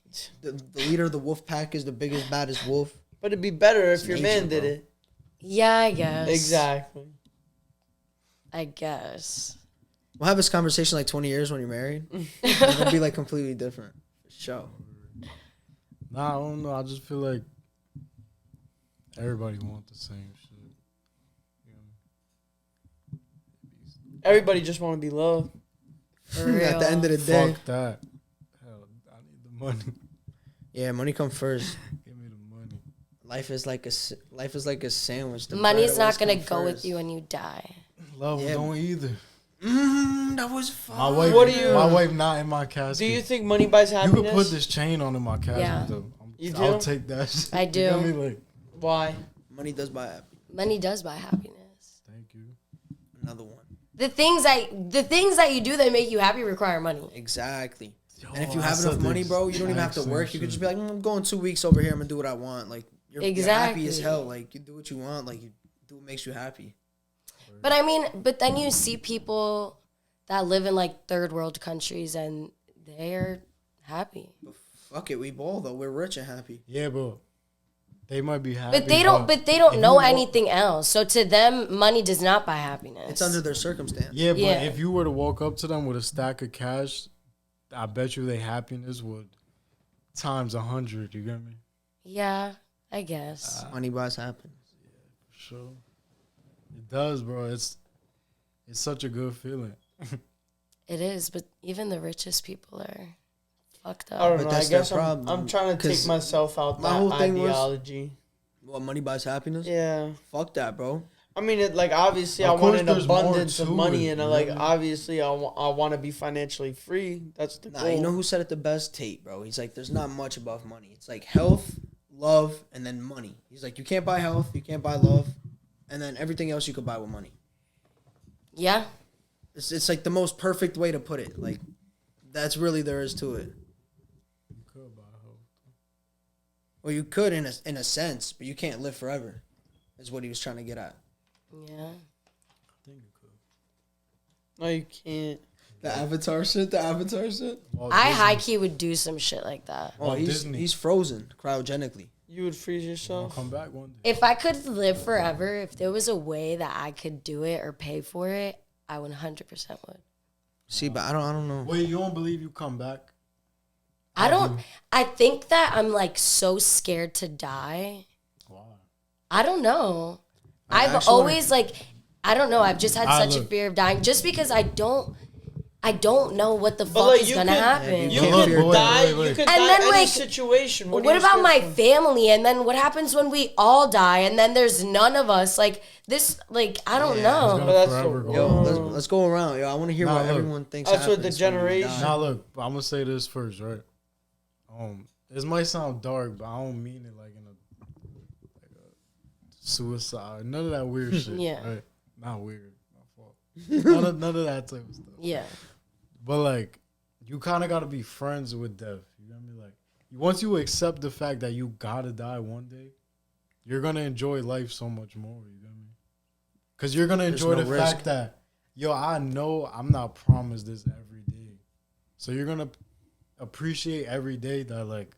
The leader of the wolf pack is the biggest, baddest wolf.
But it'd be better if
It's
your
nature,
man did
bro.
it.
Yeah, I guess.
Exactly.
I guess.
We'll have this conversation like 20 years when you're married. It'll be like completely different. For sure.
Nah, I don't know. I just feel like everybody wants the same shit.
Everybody just want to be loved.
For
At the end of
real.
the day,
Fuck that. Hell, I need the money.
yeah, money come first.
Give me the money.
Life is like a sandwich. The
Money's
bread
not
always
gonna
come
go with
first.
you when you die.
Love
Yeah.
don't either.
That was fun.
My wife,
What do you-
my wife not in my casket.
Do you think money buys
you
happiness?
could put this chain on in my casket
Yeah.
though?
You
I'll
do?
take that shit.
I
You feel
do.
me? Like,
Why?
Money does buy happy.
Money does buy happiness.
thank you.
Another one.
The things that you do that make you happy require money.
Exactly.
Yo,
And if you
I
have
said
enough money,
the
bro, you don't even have to
exact
work.
same
You could just
shit.
be like, I'm going 2 weeks over here. I'm gonna do what I want. Like you're happy
Exactly.
as hell. Like you do what you want. Like you do what makes you happy.
But I mean, but then you see people that live in like third world countries and they're happy.
Fuck it, we ball though. We're rich and happy.
Yeah, but they might be happy.
But they don't
if
know
you wa-
anything else. So to them, money does not buy happiness.
It's under their circumstance.
Yeah, but
Yeah.
if you were to walk up to them with a stack of cash, I bet you their happiness would times 100. You get me?
Yeah, I guess.
Money buys happiness.
Sure. It does, bro. It's such a good feeling.
It is, but even the richest people are fucked up.
I don't
But
know.
that's
I guess
their problem,
I'm trying to take
'cause
myself out
my
that
whole thing was-
ideology.
What, money buys happiness?
Yeah.
Fuck that, bro.
I mean, obviously,
Of
I want
course
an
there's more
abundance of
to
money,
it,
and
really.
obviously, I want to be financially free. That's the
Nah,
goal.
you know who said it the best? Tate, bro. He's like, there's not much above money. It's like health, love, and then money. He's like, you can't buy health, you can't buy love, and then everything else you could buy with money.
Yeah.
It's like the most perfect way to put it. Like, that's really there is to it.
You could buy hope.
Well, you could in a sense, but you can't live forever. Is what he was trying to get at.
Yeah.
I think you could.
No, you can't.
The Avatar shit.
Walt
I
Disney.
high key would do some shit like that.
Oh,
Walt
he's
Disney.
he's frozen cryogenically.
You would freeze
I'll
yourself.
come back one day.
If I could live forever, if there was a way that I could do it or pay for it, I 100% would.
See, but I don't know.
Wait, you don't believe you come back?
I think that I'm like so scared to die.
Why?
I don't know.
I
I've
actually
always I don't know. I've just had
Ah,
such a
look.
fear of dying just because I don't know what the fuck
like,
is
you
gonna
could-
happen.
You
Can't
could
fear
die.
death. Wait.
You could
And
die
then,
any
like,
situation. What, are
What
you
about
scared
my
from?
family? And then what happens when we all die and then there's none of us? Like this, like I don't
It's
know.
gonna
But that's
forever
the-
go
Yo,
on.
let's go around. Yo, I want to hear
Nah,
what
look.
everyone thinks.
That's what the
happens when you
generation-
die.
Now look, I'm gonna say this first, right? This might sound dark, but I don't mean it like in a suicide. None of that weird shit.
Yeah.
Right? Not weird. My fault. None of that type of stuff.
Yeah.
But like, you kind of gotta be friends with death. You know what I mean? Like, once you accept the fact that you gotta die one day, you're gonna enjoy life so much more. You know what I mean? Because you're gonna
There's
enjoy
no
the
risk.
fact that, yo, I know I'm not promised this every day, so you're gonna appreciate every day that like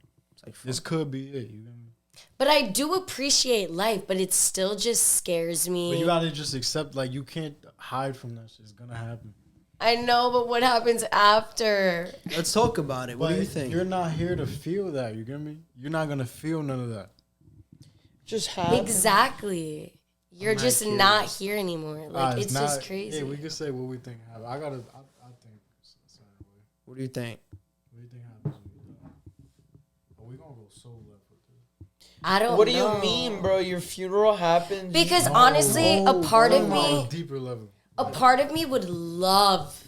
this could be it. You know what I mean?
But I do appreciate life, but it still just scares me.
But you gotta just accept, like, you can't hide from that shit. It's gonna happen.
I know, but what happens after?
Let's talk about it. What do you think?
You're not here to feel that. You get me? You're not gonna feel none of that.
Just happen.
Exactly. You're
not
just
curious.
not here anymore. Like it's just
not-
crazy.
Yeah, we can say what we think happened. I think.
What do you think?
What do you think happens when you die? Are we gonna go so left with this?
I don't.
What do
know.
you mean, bro? Your funeral happens.
Because
No,
honestly, a part of
On
me,
a deeper level.
a part of me would love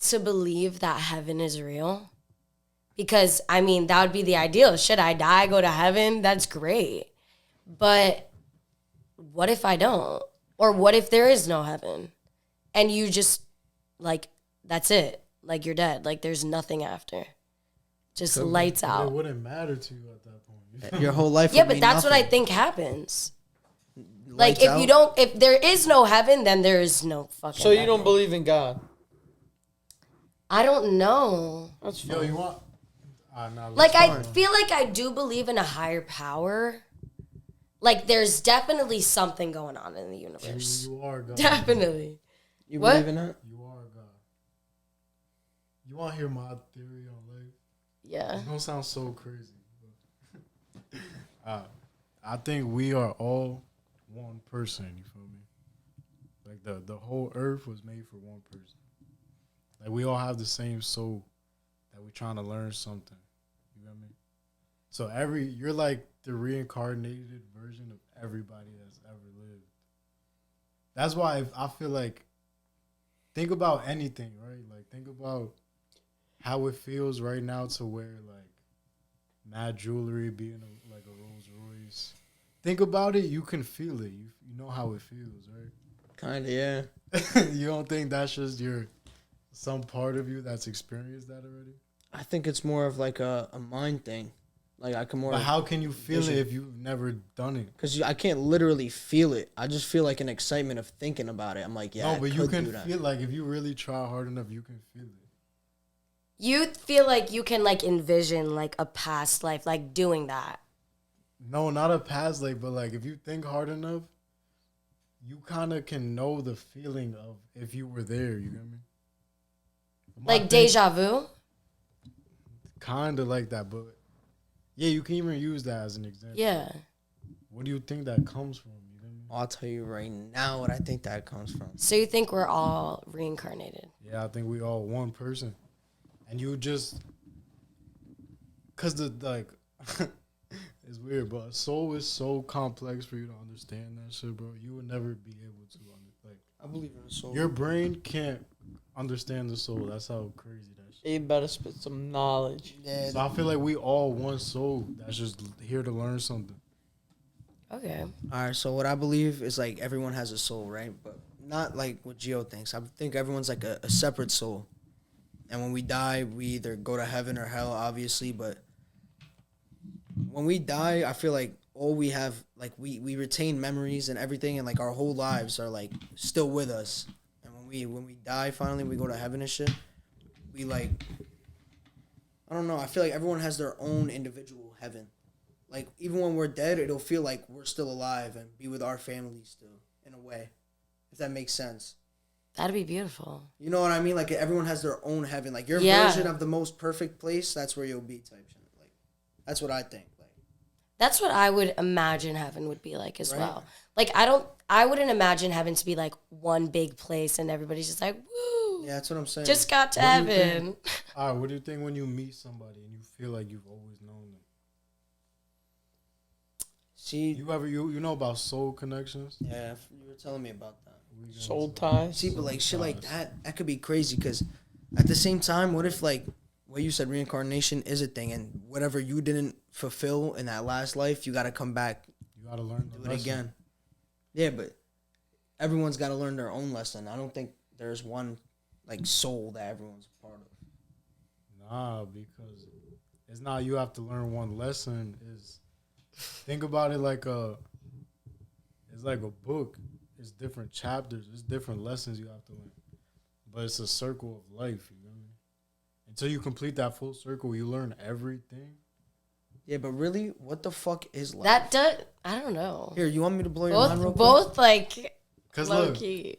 to believe that heaven is real. Because I mean, that would be the ideal. Should I die, go to heaven? That's great. But what if I don't? Or what if there is no heaven? And you just like that's it. Like you're dead. Like there's nothing after. Just lights
It
out.
wouldn't matter to you at that point.
Your whole life.
Yeah,
would
but
mean
that's what I
nothing.
think happens. Like
Lights
if
out.
you don't, if there is no heaven, then there is no fucking.
So you
heaven.
don't believe in God?
I don't know.
That's fine.
Yo, you want? Nah,
Like I feel like I do believe in a higher power. Like there's definitely something going on in the universe.
You are God.
Definitely.
You
What?
believe in that?
You are God. You want to hear my theory on life?
Yeah.
It's gonna sound so crazy. But I think we are all one person. You feel me? Like the whole earth was made for one person. Like we all have the same soul that we're trying to learn something. You know what I mean? So you're like the reincarnated version of everybody that's ever lived. That's why I feel like, think about anything, right? Like think about how it feels right now to wear like mad jewelry, being like a Rolls Royce. Think about it, you can feel it. You know how it feels, right?
Kinda, yeah.
You don't think that's just some part of you that's experienced that already?
I think it's more of like a mind thing. Like I can more.
But how can you feel
vision.
it if you've never done it?
Because I can't literally feel it. I just feel like an excitement of thinking about it. I'm like, yeah,
No, but
I
you
could
can
do that.
feel, like, if you really try hard enough, you can feel it.
You feel like you can like envision like a past life, like doing that.
No, not a past life, but like if you think hard enough, you kind of can know the feeling of if you were there. You get me?
Like deja vu.
Kind of like that, but yeah, you can even use that as an example.
Yeah.
What do you think that comes from? You know what
I'll tell you right now what I think that comes from.
So you think we're all reincarnated?
I mean? Yeah, I think we all one person. And you just, cause it's weird, but a soul is so complex for you to understand that shit, bro. You would never be able to
I believe in a soul.
your brain can't understand the soul. That's how crazy that shit.
You better spit some knowledge.
Yeah.
So I feel like we all one soul that's just here to learn something.
Okay.
All right. So what I believe is like everyone has a soul, right? But not like what Gio thinks. I think everyone's like a separate soul. And when we die, we either go to heaven or hell, obviously. But when we die, I feel like all we have, like we retain memories and everything, and like our whole lives are like still with us. And when we die, finally, we go to heaven and shit. We like, I don't know. I feel like everyone has their own individual heaven. Like even when we're dead, it'll feel like we're still alive and be with our family still in a way, if that makes sense.
That'd be beautiful.
You know what I mean? Like everyone has their own heaven. Like your
Yeah.
version of the most perfect place, that's where you'll be type shit. Like that's what I think. Like
That's what I would imagine heaven would be like as
Right.
well. Like I wouldn't imagine heaven to be like one big place and everybody's just like, woo,
yeah, that's what I'm saying.
just got to
What do you
heaven.
All right, what do you think when you meet somebody and you feel like you've always known them?
See,
You know about soul connections?
yeah, you were telling me about that.
We got
Soul
into-
ties.
See, but like shit like that could be crazy because at the same time, what if like what you said, reincarnation is a thing, and whatever you didn't fulfill in that last life, you got to come back,
You gotta learn the
do it
lesson.
again. Yeah, but everyone's got to learn their own lesson. I don't think there's one like soul that everyone's a part of.
Nah, because it's not you have to learn one lesson. Is think about it like it's like a book. It's different chapters. It's different lessons you have to learn. But it's a circle of life, you know what I mean? Until you complete that full circle, you learn everything.
Yeah, but really, what the fuck is life?
That does, I don't know.
Here, you want me to blow your mind real
Both,
quick?
both like
Cause
low
look,
key.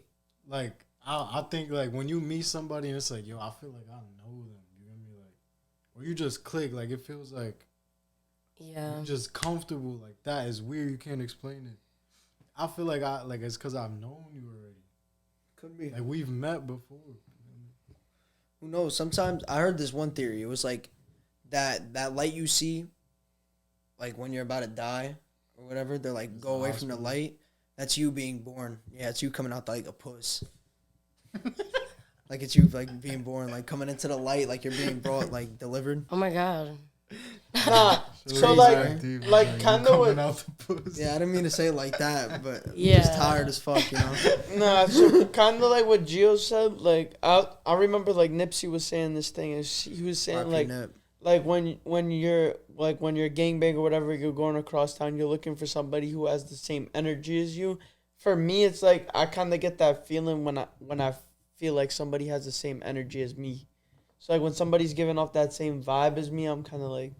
like I think like when you meet somebody and it's like, yo, I feel like I know them. You know what I mean? Like, or you just click. Like it feels like
Yeah.
you're just comfortable. Like that is weird. You can't explain it. I feel like it's because I've known you already.
Could be.
Like we've met before.
Who knows? Sometimes I heard this one theory. It was like that light you see, like when you're about to die or whatever. They're like, go away from the light. That's you being born. Yeah, it's you coming out like a puss. Like it's you like being born, like coming into the light, like you're being brought, like delivered.
Oh my god.
Nah. So like kind of what.
Yeah, I didn't mean to say it like that, but
Yeah.
I'm just tired as fuck, you know.
Nah, so kind of like what Gio said. Like I remember like Nipsey was saying this thing. He was saying
RP
like
Nip.
when you're a gangbang or whatever, you're going across town, you're looking for somebody who has the same energy as you. For me, it's like I kind of get that feeling when I feel like somebody has the same energy as me. So like when somebody's giving off that same vibe as me, I'm kind of like,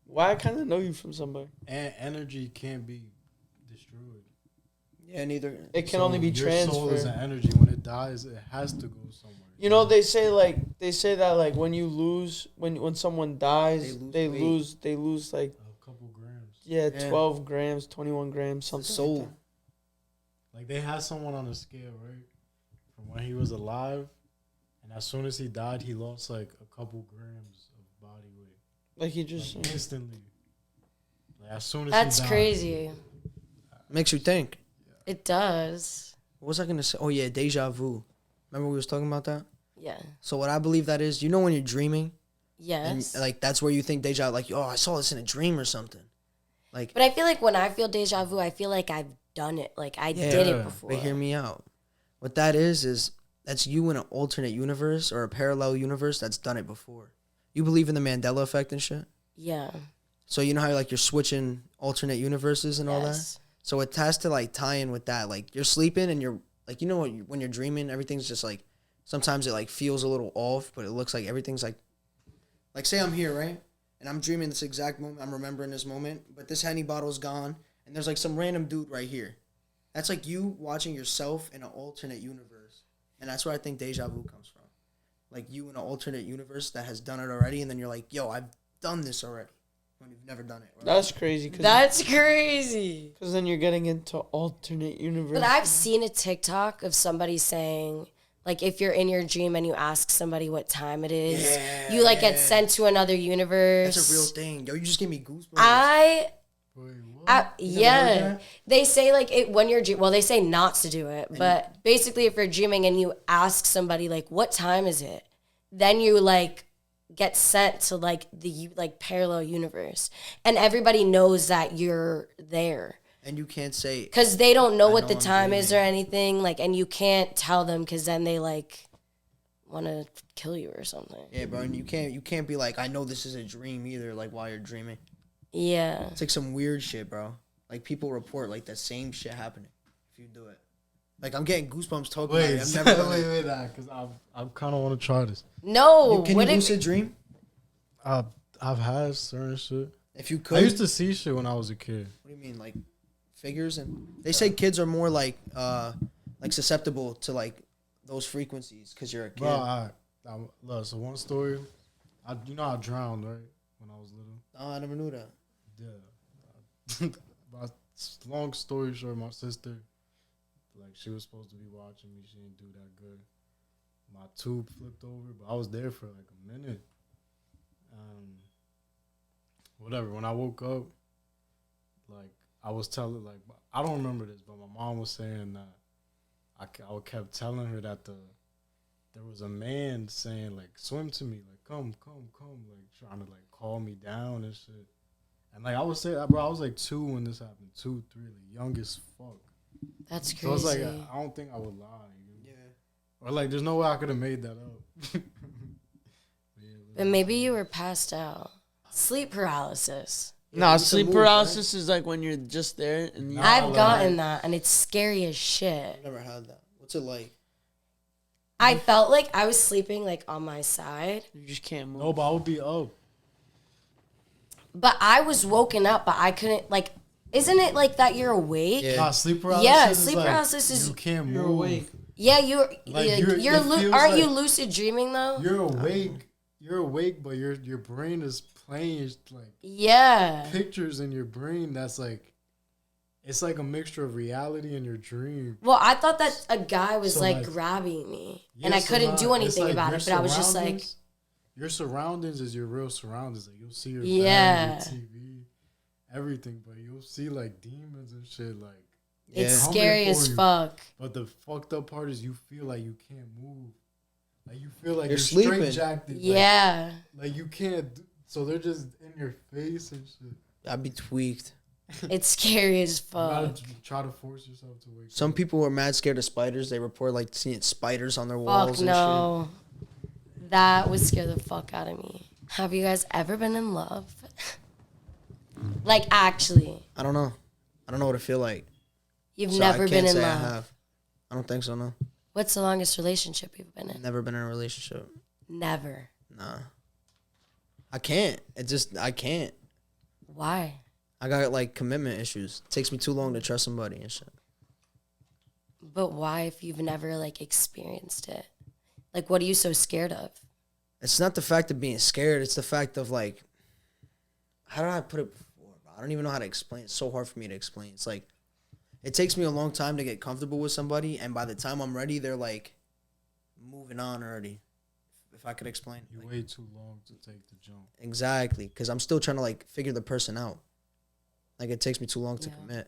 why I kind of know you from somebody.
And energy can't be destroyed.
Yeah, neither.
It can only be
Your soul is
transferred.
an energy. When it dies, it has to go somewhere.
You know, they say that like when you lose when someone dies,
They
they lose like
a couple grams.
yeah,
Yeah.
12 grams, 21 grams, something.
Soul.
Like that.
Like they had someone on a scale, right? From when he was alive, and as soon as he died, he lost like a couple grams of body weight.
Like he just
Like, instantly. Like as soon as
That's
he died.
crazy.
Makes you think.
It does.
What was I gonna say? Oh yeah, deja vu. Remember we was talking about that?
Yeah.
So what I believe that is, you know when you're dreaming,
Yes.
and like that's where you think deja, like, oh, I saw this in a dream or something. Like,
But I feel like when I feel deja vu, I feel like I've done it. Like I did it before.
but hear me out. What that is that's you in an alternate universe or a parallel universe that's done it before. You believe in the Mandela effect and shit?
Yeah.
So you know how like you're switching alternate universes and all that?
Yes.
So it has to like tie in with that. Like you're sleeping and you're like, you know what, when you're dreaming, everything's just like, sometimes it like feels a little off, but it looks like everything's like say I'm here, right? And I'm dreaming this exact moment. I'm remembering this moment, but this Henny bottle's gone and there's like some random dude right here. That's like you watching yourself in an alternate universe. And that's where I think deja vu comes from. Like you in an alternate universe that has done it already, and then you're like, yo, I've done this already. When you've never done it. Right?
that's crazy.
That's crazy.
Because then you're getting into alternate universe.
But I've seen a TikTok of somebody saying, Like if you're in your dream and you ask somebody what time it is, you like get sent to another universe.
That's a real thing. Yo, you just gave me goosebumps.
Wait, what?
Yeah, they say like it when you're well, they say not to do it, but basically if you're dreaming and you ask somebody like what time is it, then you like get sent to like the like parallel universe, and everybody knows that you're there.
And you can't say
because they don't know what the
I'm
time is or
dreaming.
anything, like, and you can't tell them because then they like want to kill you or something.
Yeah, bro, and you can't be like, I know this is a dream either, like while you're dreaming.
Yeah,
It's like some weird shit, bro. Like people report like the same shit happening if you do it. Like I'm getting goosebumps talking about
Wait,
it. I've never done it.
wait, because I kind of want to try this.
no.
Can you
what if
lucid dream?
I've had certain shit.
If you could.
I used to see shit when I was a kid.
What do you mean, like figures? And they say kids are more like susceptible to like those frequencies because you're a kid.
Bro, look, so one story, I drowned, right, when I was little.
Oh, I never knew that.
Yeah. But long story short, my sister, like, she was supposed to be watching me. She didn't do that good. My tube flipped over, but I was there for like a minute. Whatever. When I woke up, like, I was telling, like, I don't remember this, but my mom was saying that I kept telling her that there was a man saying, like, swim to me, like, come, like, trying to, like, call me down and shit. And, like, I would say, bro, I was, like, 2 when this happened. 2, 3, like, young as fuck.
That's crazy.
So it's like, I don't think I would lie. You know? Yeah. Or, like, there's no way I could have made that up.
But maybe you were passed out. Sleep paralysis.
Nah,
it's a
sleep
move,
paralysis is like when you're just there and you.
I've gotten that, and it's scary as shit.
I've never had that. What's it like?
I felt like I was sleeping like on my side,
You just can't move.
No, but I would be up.
but I was woken up, but I couldn't like. Isn't it like that you're awake?
Yeah.
Nah, sleep paralysis.
Yeah,
is
sleep
like,
paralysis is-
you can't
You're
move.
awake.
Yeah, you're
Like,
you're,
it
you're
feels
aren't you
like-
lucid dreaming though?
You're awake. You're awake, but your brain is playing like
Yeah.
pictures in your brain. That's like, it's like a mixture of reality and your dream.
Well, I thought that a guy was
So,
like,
like,
grabbing me,
Yeah,
and I
so
couldn't
now
do
it's
anything
like
about
your
it. But I was just like,
surroundings- your surroundings is your real surroundings. Like, you'll see your
Yeah.
bed, your TV, everything, but you'll see like demons and shit. Like,
it's
coming
scary
for
as
you.
fuck.
But the fucked up part is you feel like you can't move. Like, you feel like
You're
you're
sleeping.
straight jacked.
Yeah.
Like you can't. So they're just in your face and shit.
I'd be tweaked.
It's scary as
You gotta
fuck.
try to force yourself to wake
Some
up.
people are mad scared of spiders. They report like seeing spiders on their walls
Fuck
and shit.
no. That would scare the fuck out of me. Have you guys ever been in love? Like, actually,
I don't know. I don't know what it feel like.
you've
So
never
I
been
can't
in
say
love.
I have. I don't think so. No.
What's the longest relationship you've been in?
Never been in a relationship.
Never.
Nah. I can't. I can't.
Why?
I got like commitment issues. It takes me too long to trust somebody and shit.
But why if you've never, like, experienced it? Like, what are you so scared of?
It's not the fact of being scared. It's the fact of like, how did I put it before? I don't even know how to explain. It's so hard for me to explain. It's like, it takes me a long time to get comfortable with somebody, and by the time I'm ready, they're like moving on already. If I could explain.
You
Like,
wait too long to take the jump.
exactly, because I'm still trying to like figure the person out. Like it takes me too long to
Yeah.
commit.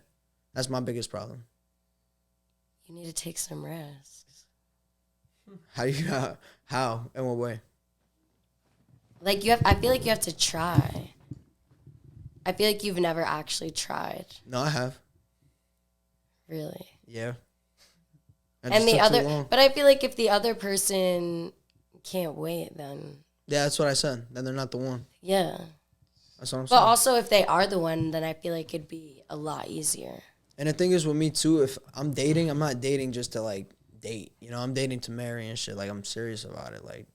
That's my biggest problem.
You need to take some risks.
How? In what way?
Like, I feel like you have to try. I feel like you've never actually tried.
No, I have.
Really.
Yeah. I
And
just
the
took too
other,
long.
but I feel like if the other person can't wait, then
Yeah, that's what I said. Then they're not the one.
yeah.
That's what I'm
But
saying.
also, if they are the one, then I feel like it'd be a lot easier.
And the thing is with me too, if I'm dating, I'm not dating just to like date. You know, I'm dating to marry and shit. Like I'm serious about it. Like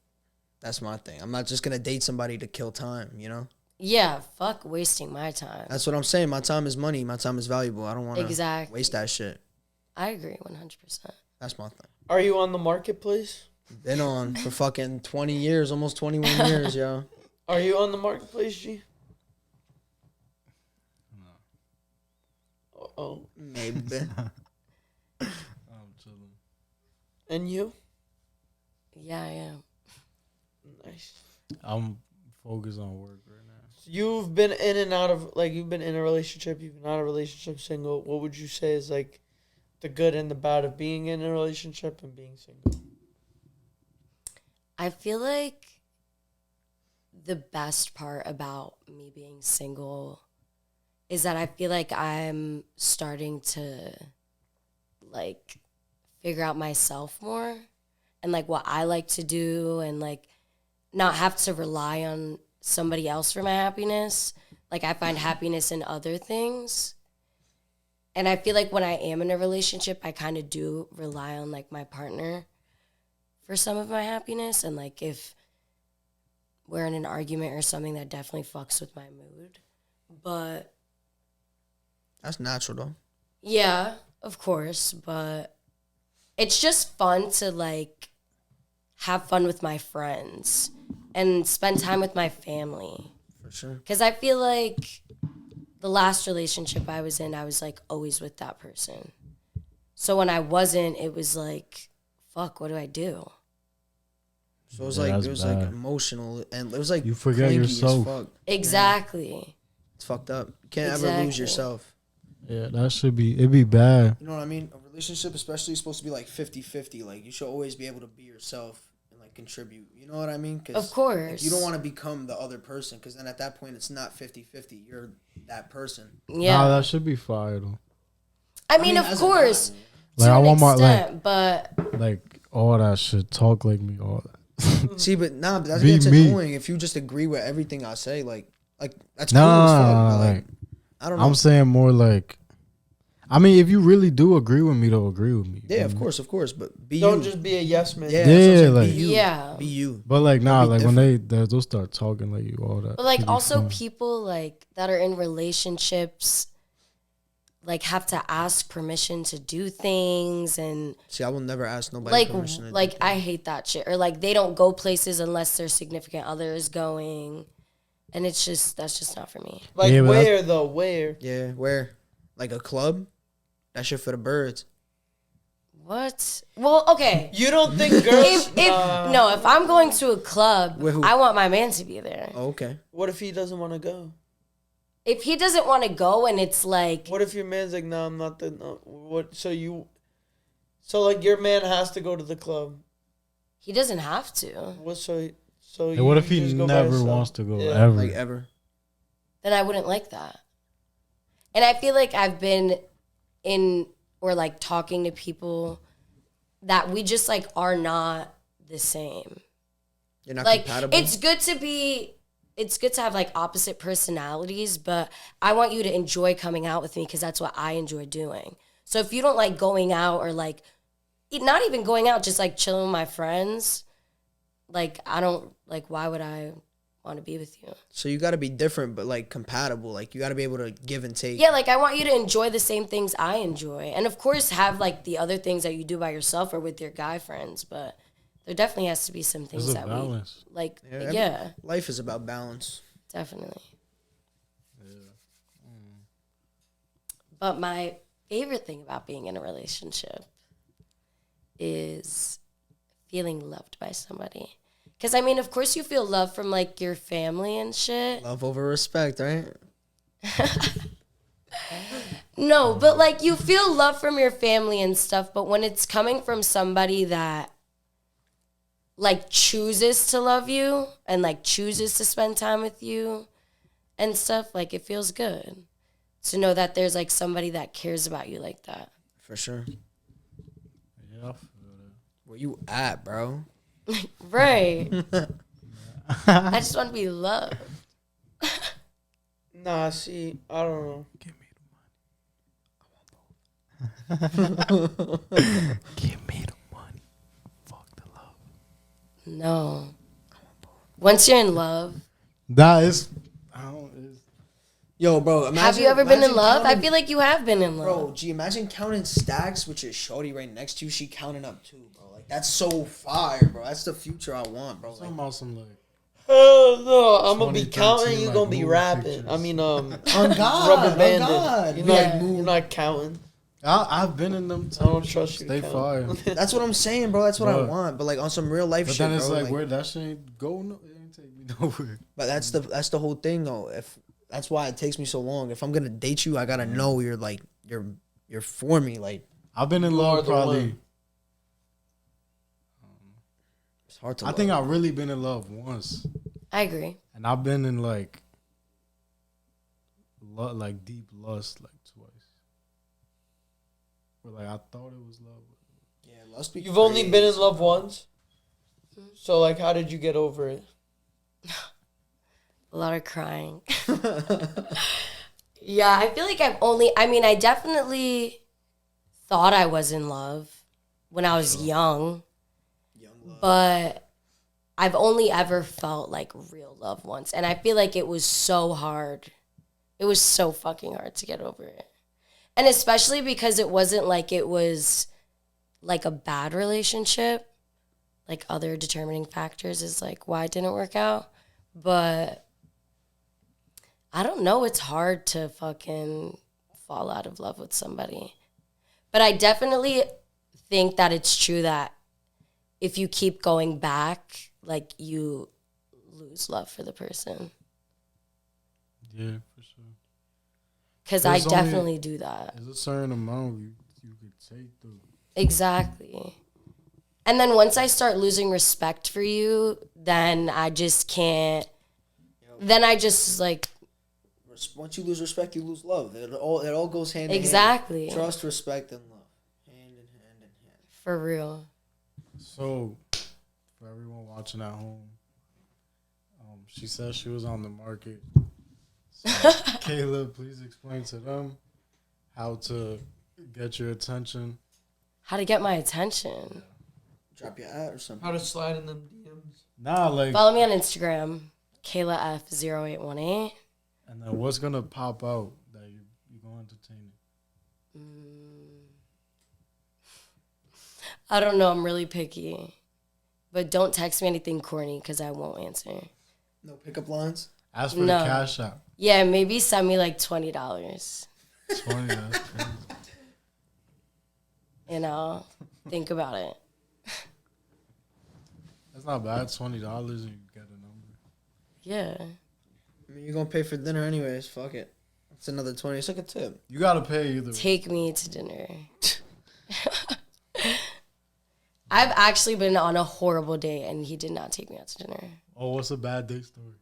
that's my thing. I'm not just gonna date somebody to kill time, you know?
Yeah, fuck wasting my time.
That's what I'm saying. My time is money. My time is valuable. I don't wanna
Exactly.
waste that shit.
I agree 100%.
That's my thing.
Are you on the marketplace?
Been on for fucking 20 years, almost 21 years, yo.
Are you on the marketplace, G? Oh,
Maybe.
I'm chilling.
and you?
Yeah, I am.
Nice.
I'm focused on work right now.
You've been in and out of, like, you've been in a relationship, you've been out of a relationship, single. What would you say is, like, the good and the bad of being in a relationship and being single?
I feel like the best part about me being single is that I feel like I'm starting to, like, figure out myself more and, like, what I like to do and, like, not have to rely on somebody else for my happiness. Like, I find happiness in other things. And I feel like when I am in a relationship, I kind of do rely on, like, my partner for some of my happiness. And, like, if we're in an argument or something, that definitely fucks with my mood. But
That's natural, though.
yeah, of course. But it's just fun to, like, have fun with my friends and spend time with my family.
For sure.
Because I feel like the last relationship I was in, I was, like, always with that person. So when I wasn't, it was like, fuck, what do I do?
So it was
Yeah,
like,
that's bad.
emotional, and it was like
You forget
clingy
yourself.
as fuck.
Exactly.
It's fucked up. You can't ever lose
Exactly.
yourself.
Yeah, it'd be bad.
You know what I mean? A relationship, especially, is supposed to be like 50-50. Like, you should always be able to be yourself and, like, contribute. You know what I mean? 'Cause,
Of course.
like, you don't want to become the other person, because then at that point, it's not 50-50. You're that person.
Yeah.
Nah, that should be fire though.
I mean, of
as a
course,
guy,
Like,
to
I
an
want my
extent, but
like all that shit. Talk like me, all that.
see, but nah, but that
Be
gets
me.
annoying if you just agree with everything I say. Like that's
No,
cool
no,
as
no,
fuck.
no,
but, like,
like,
I don't know.
I'm saying more like, I mean, if you really do agree with me, though, agree with me.
Yeah, of course. But be
Don't
you.
just be a yes man.
Yeah,
Yeah,
that's what I'm saying,
like-
be you.
Yeah.
Be you.
But like, nah,
be
like when they'll start talking like you, all that.
but like
should be
also
fun.
people like that are in relationships like have to ask permission to do things and
See, I will never ask nobody
like
permission. To
like
do
I hate that shit. Or like they don't go places unless their significant other is going. And it's just that's just not for me.
Like,
Yeah, but
where, though? Where?
yeah, where? Like a club? That shit for the birds.
What? Well, okay.
You don't think girls...
If I'm going to a club,
With who?
I want my man to be there.
Oh, okay.
What if he doesn't want to go?
If he doesn't want to go and it's like
What if your man's like, no, I'm not the... No. What? So, like, your man has to go to the club.
he doesn't have to,
What, so
And what if he
just go by
never
yourself?
wants to go
Yeah.
ever?
Like ever.
then I wouldn't like that. And I feel like I've been in or like talking to people that we just like are not the same.
You're not
Like
compatible.
it's good to have like opposite personalities, but I want you to enjoy coming out with me because that's what I enjoy doing. So if you don't like going out or like not even going out, just like chilling with my friends, like I don't like why would I want to be with you?
So you got to be different, but like compatible. Like you got to be able to give and take.
Yeah, like I want you to enjoy the same things I enjoy. And of course have like the other things that you do by yourself or with your guy friends, but there definitely has to be some things
There's a
that
balance.
we like
Yeah, Life is about balance.
definitely. But my favorite thing about being in a relationship is feeling loved by somebody. Because, I mean, of course you feel love from, like, your family and shit.
Love over respect, right?
No, but, like, you feel love from your family and stuff, but when it's coming from somebody that, like, chooses to love you and, like, chooses to spend time with you and stuff, like, it feels good to know that there's, like, somebody that cares about you like that.
For sure.
Yeah, I feel that.
Where you at, bro?
Right. I just want to be loved.
Nah, see, I don't know.
Give me the money. Give me the money. Fuck the love.
No. Once you're in love,
That is. I don't. It's,
Yo, bro. Imagine,
have you ever been in
imagine
love? I
counting-
feel like you have been in love.
Bro, gee, imagine counting stacks with your shorty right next to you. She counting up too, bro. Like that's so fire, bro. That's the future I want, bro. Like,
talking about some like.
Hell no, I'm gonna be
2013,
counting. You
like,
gonna be
movie
rapping.
pictures.
I mean,
on God,
rubber
on
banded.
God.
You're
Be
not,
like,
you're not counting.
I've been in them.
I don't trust you.
Stay fire.
That's what I'm saying, bro. That's what I
But-
want. But like on some real life
But
shit,
then it's
bro.
like, where that shit ain't go. No, it ain't take me nowhere.
But that's the whole thing, though. If that's why it takes me so long. If I'm gonna date you, I gotta know you're like you're for me. Like
I've been in
You are
love
the
probably.
one.
it's hard to.
I think I've really been in love once,
I agree.
and I've been in like deep lust like twice. Where like I thought it was love.
yeah, lust be
You've only been in
crazy.
love once. So like, how did you get over it?
A lot of crying. Yeah, I feel like I definitely thought I was in love when I was young,
Young love.
but I've only ever felt like real love once. And I feel like it was so hard. It was so fucking hard to get over it. And especially because it wasn't like it was like a bad relationship. Like other determining factors is like why it didn't work out. But I don't know. It's hard to fucking fall out of love with somebody. But I definitely think that it's true that if you keep going back, like you lose love for the person.
Yeah, for sure.
Because I
There's only-
definitely do that.
There's a certain amount you could take though.
Exactly. And then once I start losing respect for you, then I just can't. Then I just like.
Once you lose respect, you lose love. It all goes hand in
Exactly.
hand. Trust, respect, and love. Hand in hand.
For real.
So, for everyone watching at home, she said she was on the market. So, Kayla, please explain to them how to get your attention.
How to get my attention.
Drop your ad or something.
How to slide in them DMs?
Nah, like,
Follow me on Instagram, KaylaF0818.
and then what's gonna pop out that you're gonna entertain it?
I don't know. I'm really picky. But don't text me anything corny because I won't answer.
No pickup lines.
Ask for
No.
the cash app.
Yeah, maybe send me like $20.
20. That's crazy.
You know? Think about it.
That's not bad. $20 and you get a number.
Yeah.
I mean, you're gonna pay for dinner anyways. Fuck it. It's another 20. It's like a tip.
You gotta pay either way.
Take me to dinner. I've actually been on a horrible date and he did not take me out to dinner.
Oh, what's a bad day story?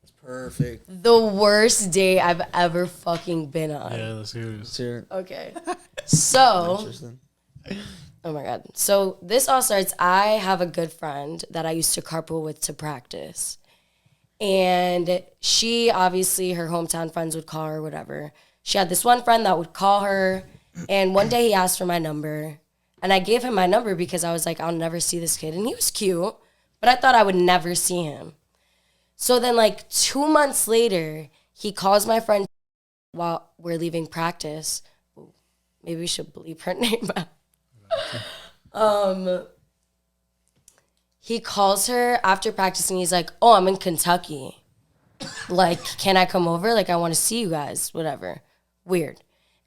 It's perfect.
The worst date I've ever fucking been on.
Yeah, let's hear
Let's
this.
hear it.
Okay. So,
Interesting.
oh my God. So this all starts, I have a good friend that I used to carpool with to practice. And she, obviously, her hometown friends would call her, whatever. She had this one friend that would call her. And one day he asked for my number. And I gave him my number because I was like, I'll never see this kid. And he was cute, but I thought I would never see him. So then like 2 months later, he calls my friend while we're leaving practice. Ooh, maybe we should bleep her name out. He calls her after practice and he's like, oh, I'm in Kentucky. Like, can I come over? Like, I want to see you guys, whatever. Weird.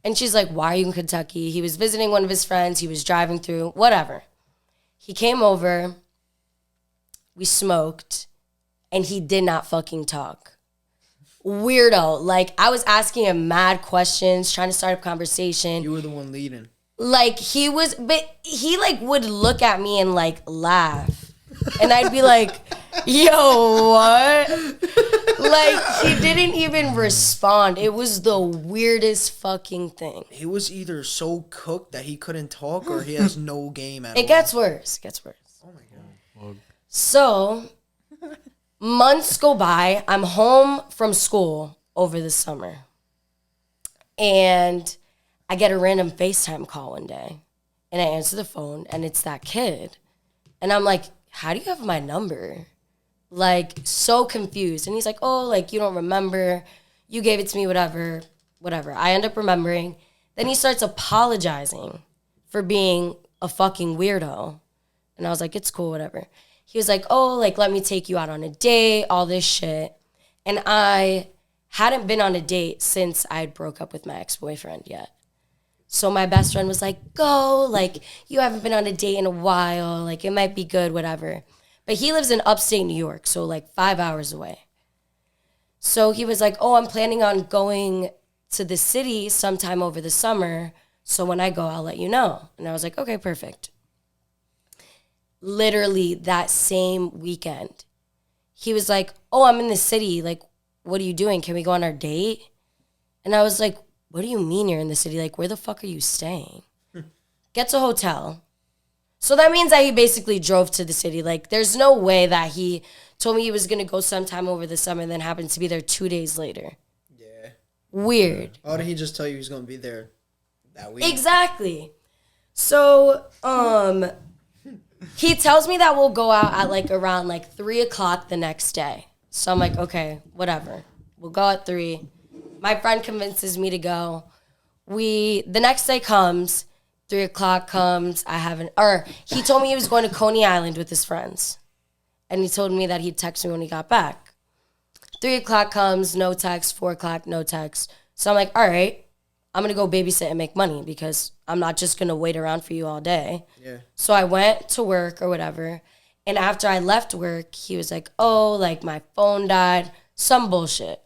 And she's like, why are you in Kentucky? He was visiting one of his friends. He was driving through, whatever. He came over. We smoked. And he did not fucking talk. Weirdo. Like, I was asking him mad questions, trying to start a conversation.
You were the one leading.
Like, he was, but he, like, would look at me and, like, laugh. And I'd be like, yo, what? Like, he didn't even respond. It was the weirdest fucking thing.
He was either so cooked that he couldn't talk or he has no game at all.
It gets worse. It gets worse.
Oh my god.
Well,
So, months go by. I'm home from school over the summer. And I get a random FaceTime call one day. And I answer the phone, and it's that kid. And I'm like, how do you have my number? Like, so confused. And he's like, oh, like, you don't remember. You gave it to me, whatever. I end up remembering. Then he starts apologizing for being a fucking weirdo. And I was like, it's cool, whatever. He was like, oh, like, let me take you out on a date, all this shit. And I hadn't been on a date since I had broke up with my ex-boyfriend yet. So my best friend was like, go, like, you haven't been on a date in a while, like, it might be good, whatever. But he lives in upstate New York, so like 5 hours away. So he was like, oh, I'm planning on going to the city sometime over the summer, so when I go, I'll let you know. And I was like, okay, perfect. Literally that same weekend, he was like, oh, I'm in the city, like, what are you doing? Can we go on our date? And I was like, what do you mean you're in the city? Like, where the fuck are you staying? Gets a hotel. So that means that he basically drove to the city. Like, there's no way that he told me he was going to go sometime over the summer and then happened to be there 2 days later.
Yeah.
Weird.
Why did he just tell you he's going to be there that week?
Exactly. So, he tells me that we'll go out at like around like 3 o'clock the next day. So I'm like, okay, whatever. We'll go at 3. My friend convinces me to go. The next day comes, 3 o'clock comes, he told me he was going to Coney Island with his friends. And he told me that he'd text me when he got back. 3 o'clock comes, no text, 4 o'clock, no text. So I'm like, all right, I'm going to go babysit and make money because I'm not just going to wait around for you all day.
Yeah.
So I went to work or whatever. And after I left work, he was like, oh, like my phone died, some bullshit.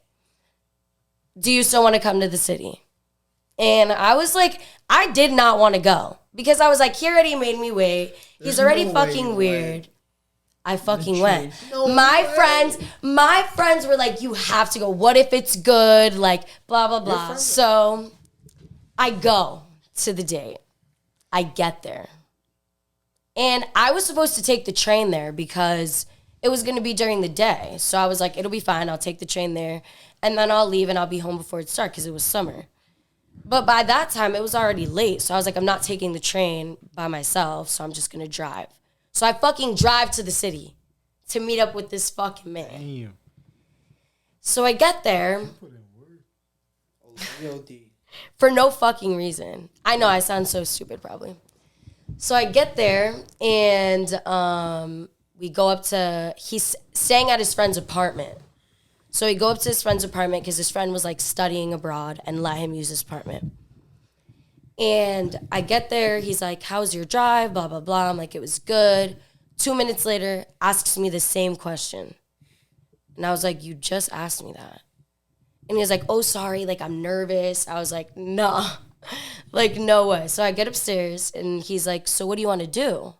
Do you still want to come to the city? And I was like, I did not want to go because I was like, he already made me wait. He's already fucking weird. I fucking went. My friends were like, you have to go. What if it's good? Like, blah, blah, blah. So I go to the date. I get there. And I was supposed to take the train there because it was going to be during the day. So I was like, it'll be fine. I'll take the train there. And then I'll leave and I'll be home before it starts because it was summer. But by that time, it was already late. So I was like, I'm not taking the train by myself. So I'm just going to drive. So I fucking drive to the city to meet up with this fucking man.
Damn.
So I get there. For no fucking reason. I know I sound so stupid probably. So I get there and we go up to, he's staying at his friend's apartment. So we go up to his friend's apartment because his friend was like studying abroad and let him use his apartment. And I get there, he's like, how's your drive? Blah, blah, blah. I'm like, it was good. 2 minutes later, asks me the same question. And I was like, you just asked me that. And he was like, oh, sorry, like I'm nervous. I was like, no, like no way. So I get upstairs and he's like, so what do you want to do?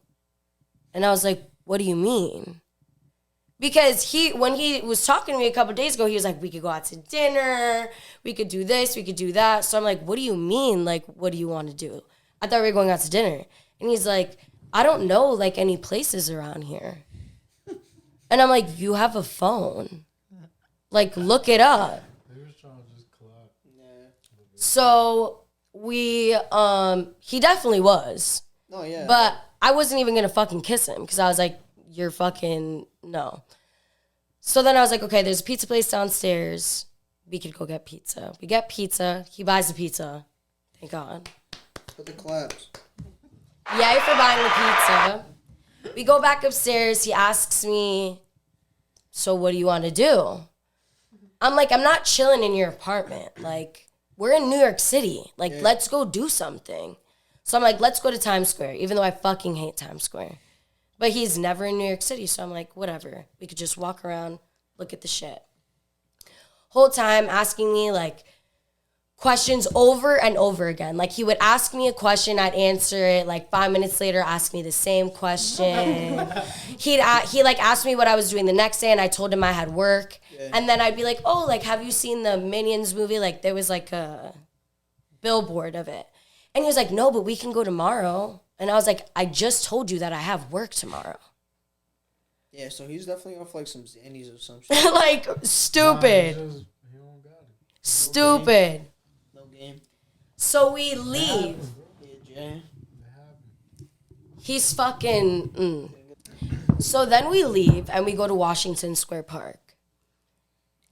And I was like, what do you mean? Because when he was talking to me a couple days ago, he was like, we could go out to dinner, we could do this, we could do that. So I'm like, what do you mean? Like, what do you want to do? I thought we were going out to dinner. And he's like, I don't know, like, any places around here. And I'm like, you have a phone. Like, look it up.
They was trying to just collab.
So he definitely was.
Oh, yeah.
But I wasn't even going to fucking kiss him because I was like, you're fucking, no. So then I was like, okay, there's a pizza place downstairs. We could go get pizza. We get pizza. He buys the pizza. Thank God.
Put the claps.
Yay for buying the pizza. We go back upstairs. He asks me, so what do you want to do? I'm like, I'm not chilling in your apartment. Like, we're in New York City. Like, let's go do something. So I'm like, let's go to Times Square, even though I fucking hate Times Square. But he's never in New York City, so I'm like, whatever. We could just walk around, look at the shit. Whole time asking me, like, questions over and over again. Like, he would ask me a question, I'd answer it. Like, 5 minutes later, ask me the same question. He asked me what I was doing the next day, and I told him I had work. Yeah. And then I'd be like, oh, like, have you seen the Minions movie? Like, there was, like, a billboard of it. And he was like, no, but we can go tomorrow. And I was like, I just told you that I have work tomorrow.
Yeah, so he's definitely off like some Xannies or some shit.
Like, stupid.
Nah, he don't got it.
Stupid.
No game.
So we leave.
Yeah, Jay.
He's fucking... So then we leave and we go to Washington Square Park.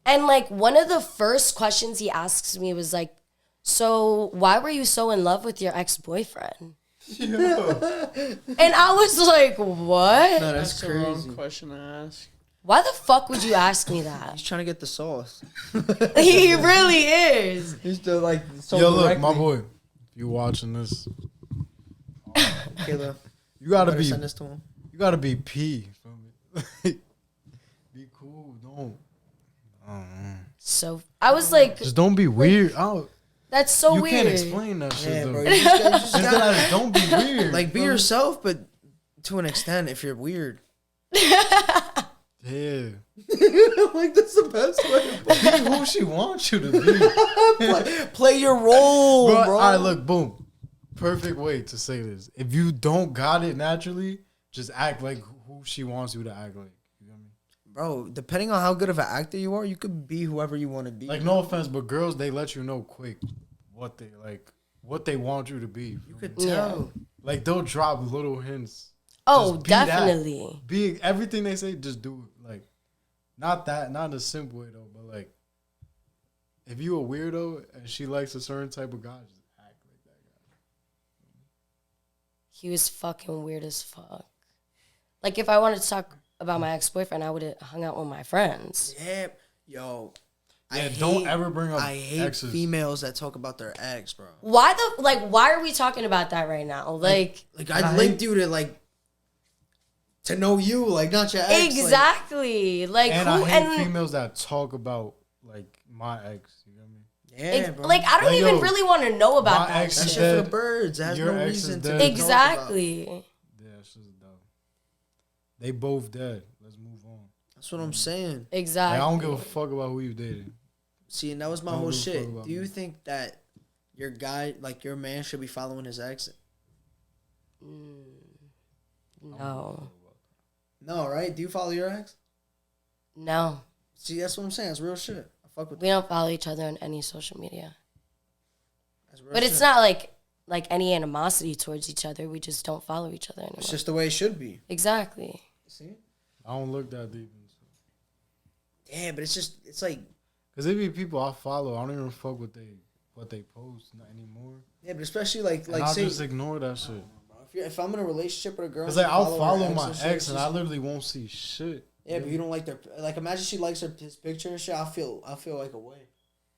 And like one of the first questions he asks me was like, so why were you so in love with your ex-boyfriend? And I was like, what?
No, that's
the wrong
crazy.
question to ask.
Why the fuck would you ask me that?
He's trying to get the sauce.
He really is.
He's still like so
Yo, look,
directly.
my boy. If you watching this,
Kayla,
you gotta
better
be
send this to him.
you gotta be P. Feel me? Be cool. Don't.
So I was like,
Just don't be weird.
that's so
you
weird.
can't explain that shit
Yeah,
though.
bro. You just
Instead
gotta,
of don't be weird.
like, be
feel me?
yourself, but to an extent, if you're weird.
Yeah.
Like, that's the best way.
Be who she wants you to be.
Play your role, bro.
All right, look, boom. Perfect way to say this. If you don't got it naturally, just act like who she wants you to act like. You know what I mean?
Bro, depending on how good of an actor you are, you could be whoever you want to be.
Like, no offense, but girls, they let you know quick what they want you to be.
You could
Yeah.
tell.
Like, they'll drop little hints.
Oh,
Just be that.
definitely.
Be everything they say, just do it. Like, not in a simple way though, but like, if you a weirdo and she likes a certain type of guy, just act like that guy.
He was fucking weird as fuck. Like, if I wanted to talk about my ex-boyfriend, I would have hung out with my friends.
Yeah, yo.
Yeah, don't ever bring up
I hate
exes.
females that talk about their ex, bro.
Why why are we talking about that right now? Like
I linked you to know you, like, not your ex.
exactly. Like
And
who
I hate
and
females that talk about like my ex. You know what I mean?
Yeah, bro.
like I don't
Like,
even
yo,
really want to know about
my
that
ex
that
is
shit.
shit for
dead.
the birds. It has
Your
no
ex is
reason to
dead.
talk about.
Exactly.
Yeah, she's dumb. They both dead. Let's move on.
That's what I'm saying.
Like,
Exactly.
I don't give a fuck about who you dated.
See, and that was my
I don't
whole
give a
shit.
fuck about
Do you
me.
think that your guy, like your man, should be following his ex?
No.
No, right? Do you follow your ex?
No.
See, that's what I'm saying. It's real shit. I fuck with
We don't follow each other on any social media.
That's real
But
shit.
it's not like any animosity towards each other. We just don't follow each other anymore.
It's just the way it should be.
Exactly.
See?
I don't look that deep into it.
Yeah, but it's like,
Cause there be people I follow. I don't even fuck what they post not anymore.
yeah, but especially like
And I'll
say,
just ignore that shit.
if I'm in a relationship with a girl,
Cause
and
like
you
I'll follow
her
my
and shit,
ex
it's
and I
just-
literally won't see shit.
yeah, but you don't like their like. Imagine she likes his picture and shit. I feel like a way.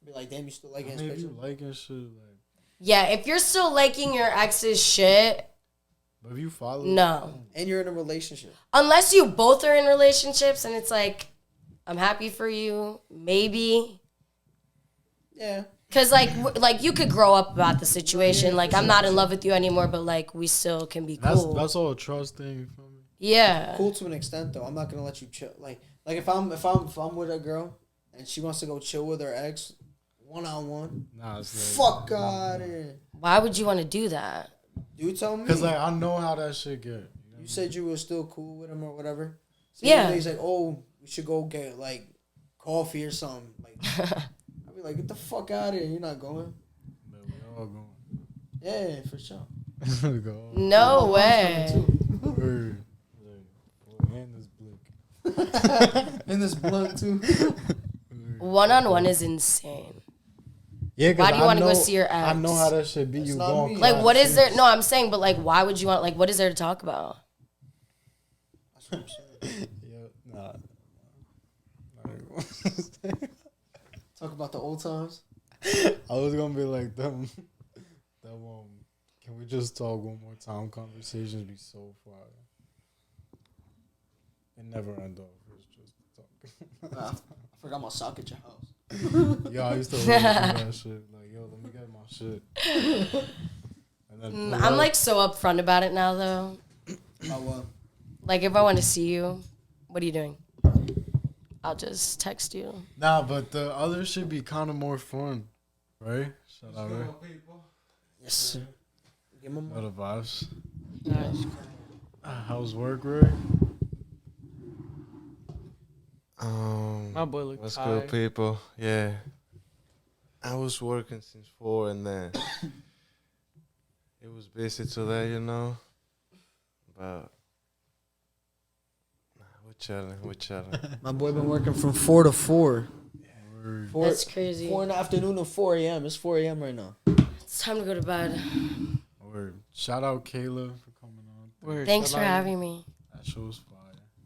Be like, damn, you still like
I
his
mean, if
picture?
you liking shit, like,
Yeah, if you're still liking your ex's shit,
but if you follow,
no.
And you're in a relationship.
Unless you both are in relationships and it's like, I'm happy for you, maybe.
Yeah.
Cause like you could grow up about the situation. Like I'm not in love with you anymore, but like we still can be cool.
that's all a trust thing. You feel me?
Yeah.
Cool to an extent though. I'm not gonna let you chill. Like if I'm with a girl and she wants to go chill with her ex, 1-on-1.
Nah, it's like,
Fuck out of here.
Why would you want to do that?
You tell me.
cause like I know how that shit get.
You said you were still cool with him or whatever. So
Yeah.
He's like, oh, we should go get like coffee or something. Like, I'd be like, get the fuck out of here. You're not going.
But we all going.
Yeah, for sure.
We go.
No
My
way.
mom's coming,
Word. And this blick.
too. And this blunt too.
One-on-one is insane.
Yeah,
Why do you
I
want to go
know-
see your ex?
I know how that shit be.
That's
You
not
going
me.
Like what is there? No, I'm saying, but like why would you want? Like what is there to talk about?
That's what I'm saying.
Yeah, nah.
Talk about the old times.
I was gonna be like them. Can we just talk one more time? Conversations be so fire. It never end off. It's just talking.
I forgot my sock at your house.
Yo, I used to always do that shit. Like, yo, let me get my shit. And then pull
I'm
up.
like so upfront about it now though.
Oh,
Like if I want to see you, what are you doing? I'll just text you.
Nah, but the other shit be kind of more fun, right? Shout out, right?
yes, sir. Give him
Know the vibes.
Nice.
How's work, Ray?
My boy look
What's
tired.
good, people? Yeah. I was working since 4 and then it was busy today, you know. But we're chilling.
My boy been working from 4 to 4.
Word.
4
That's crazy.
4 in the afternoon to 4 a.m. It's 4 a.m. right now.
It's time to go to bed.
Word. Shout out Kayla for coming on.
Word.
Thanks
Shout
for
out-
having me.
That show was fire.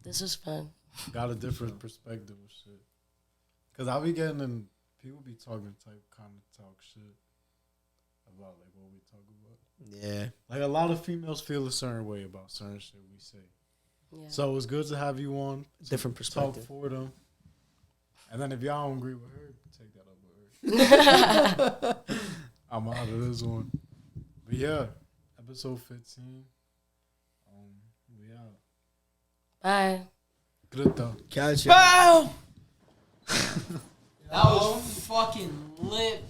This was fun.
Got a different perspective of shit. Cause I be getting in, people be talking type kind of talk shit about like what we talk about.
Yeah.
Like a lot of females feel a certain way about certain shit we say.
Yeah.
So it's good to have you on.
Different perspective.
Talk for them. And then if y'all don't agree with her, take that up with her. I'm out of this one. But yeah, episode 15. We out.
Bye.
Good though.
Catch you.
Bow. That was fucking lit.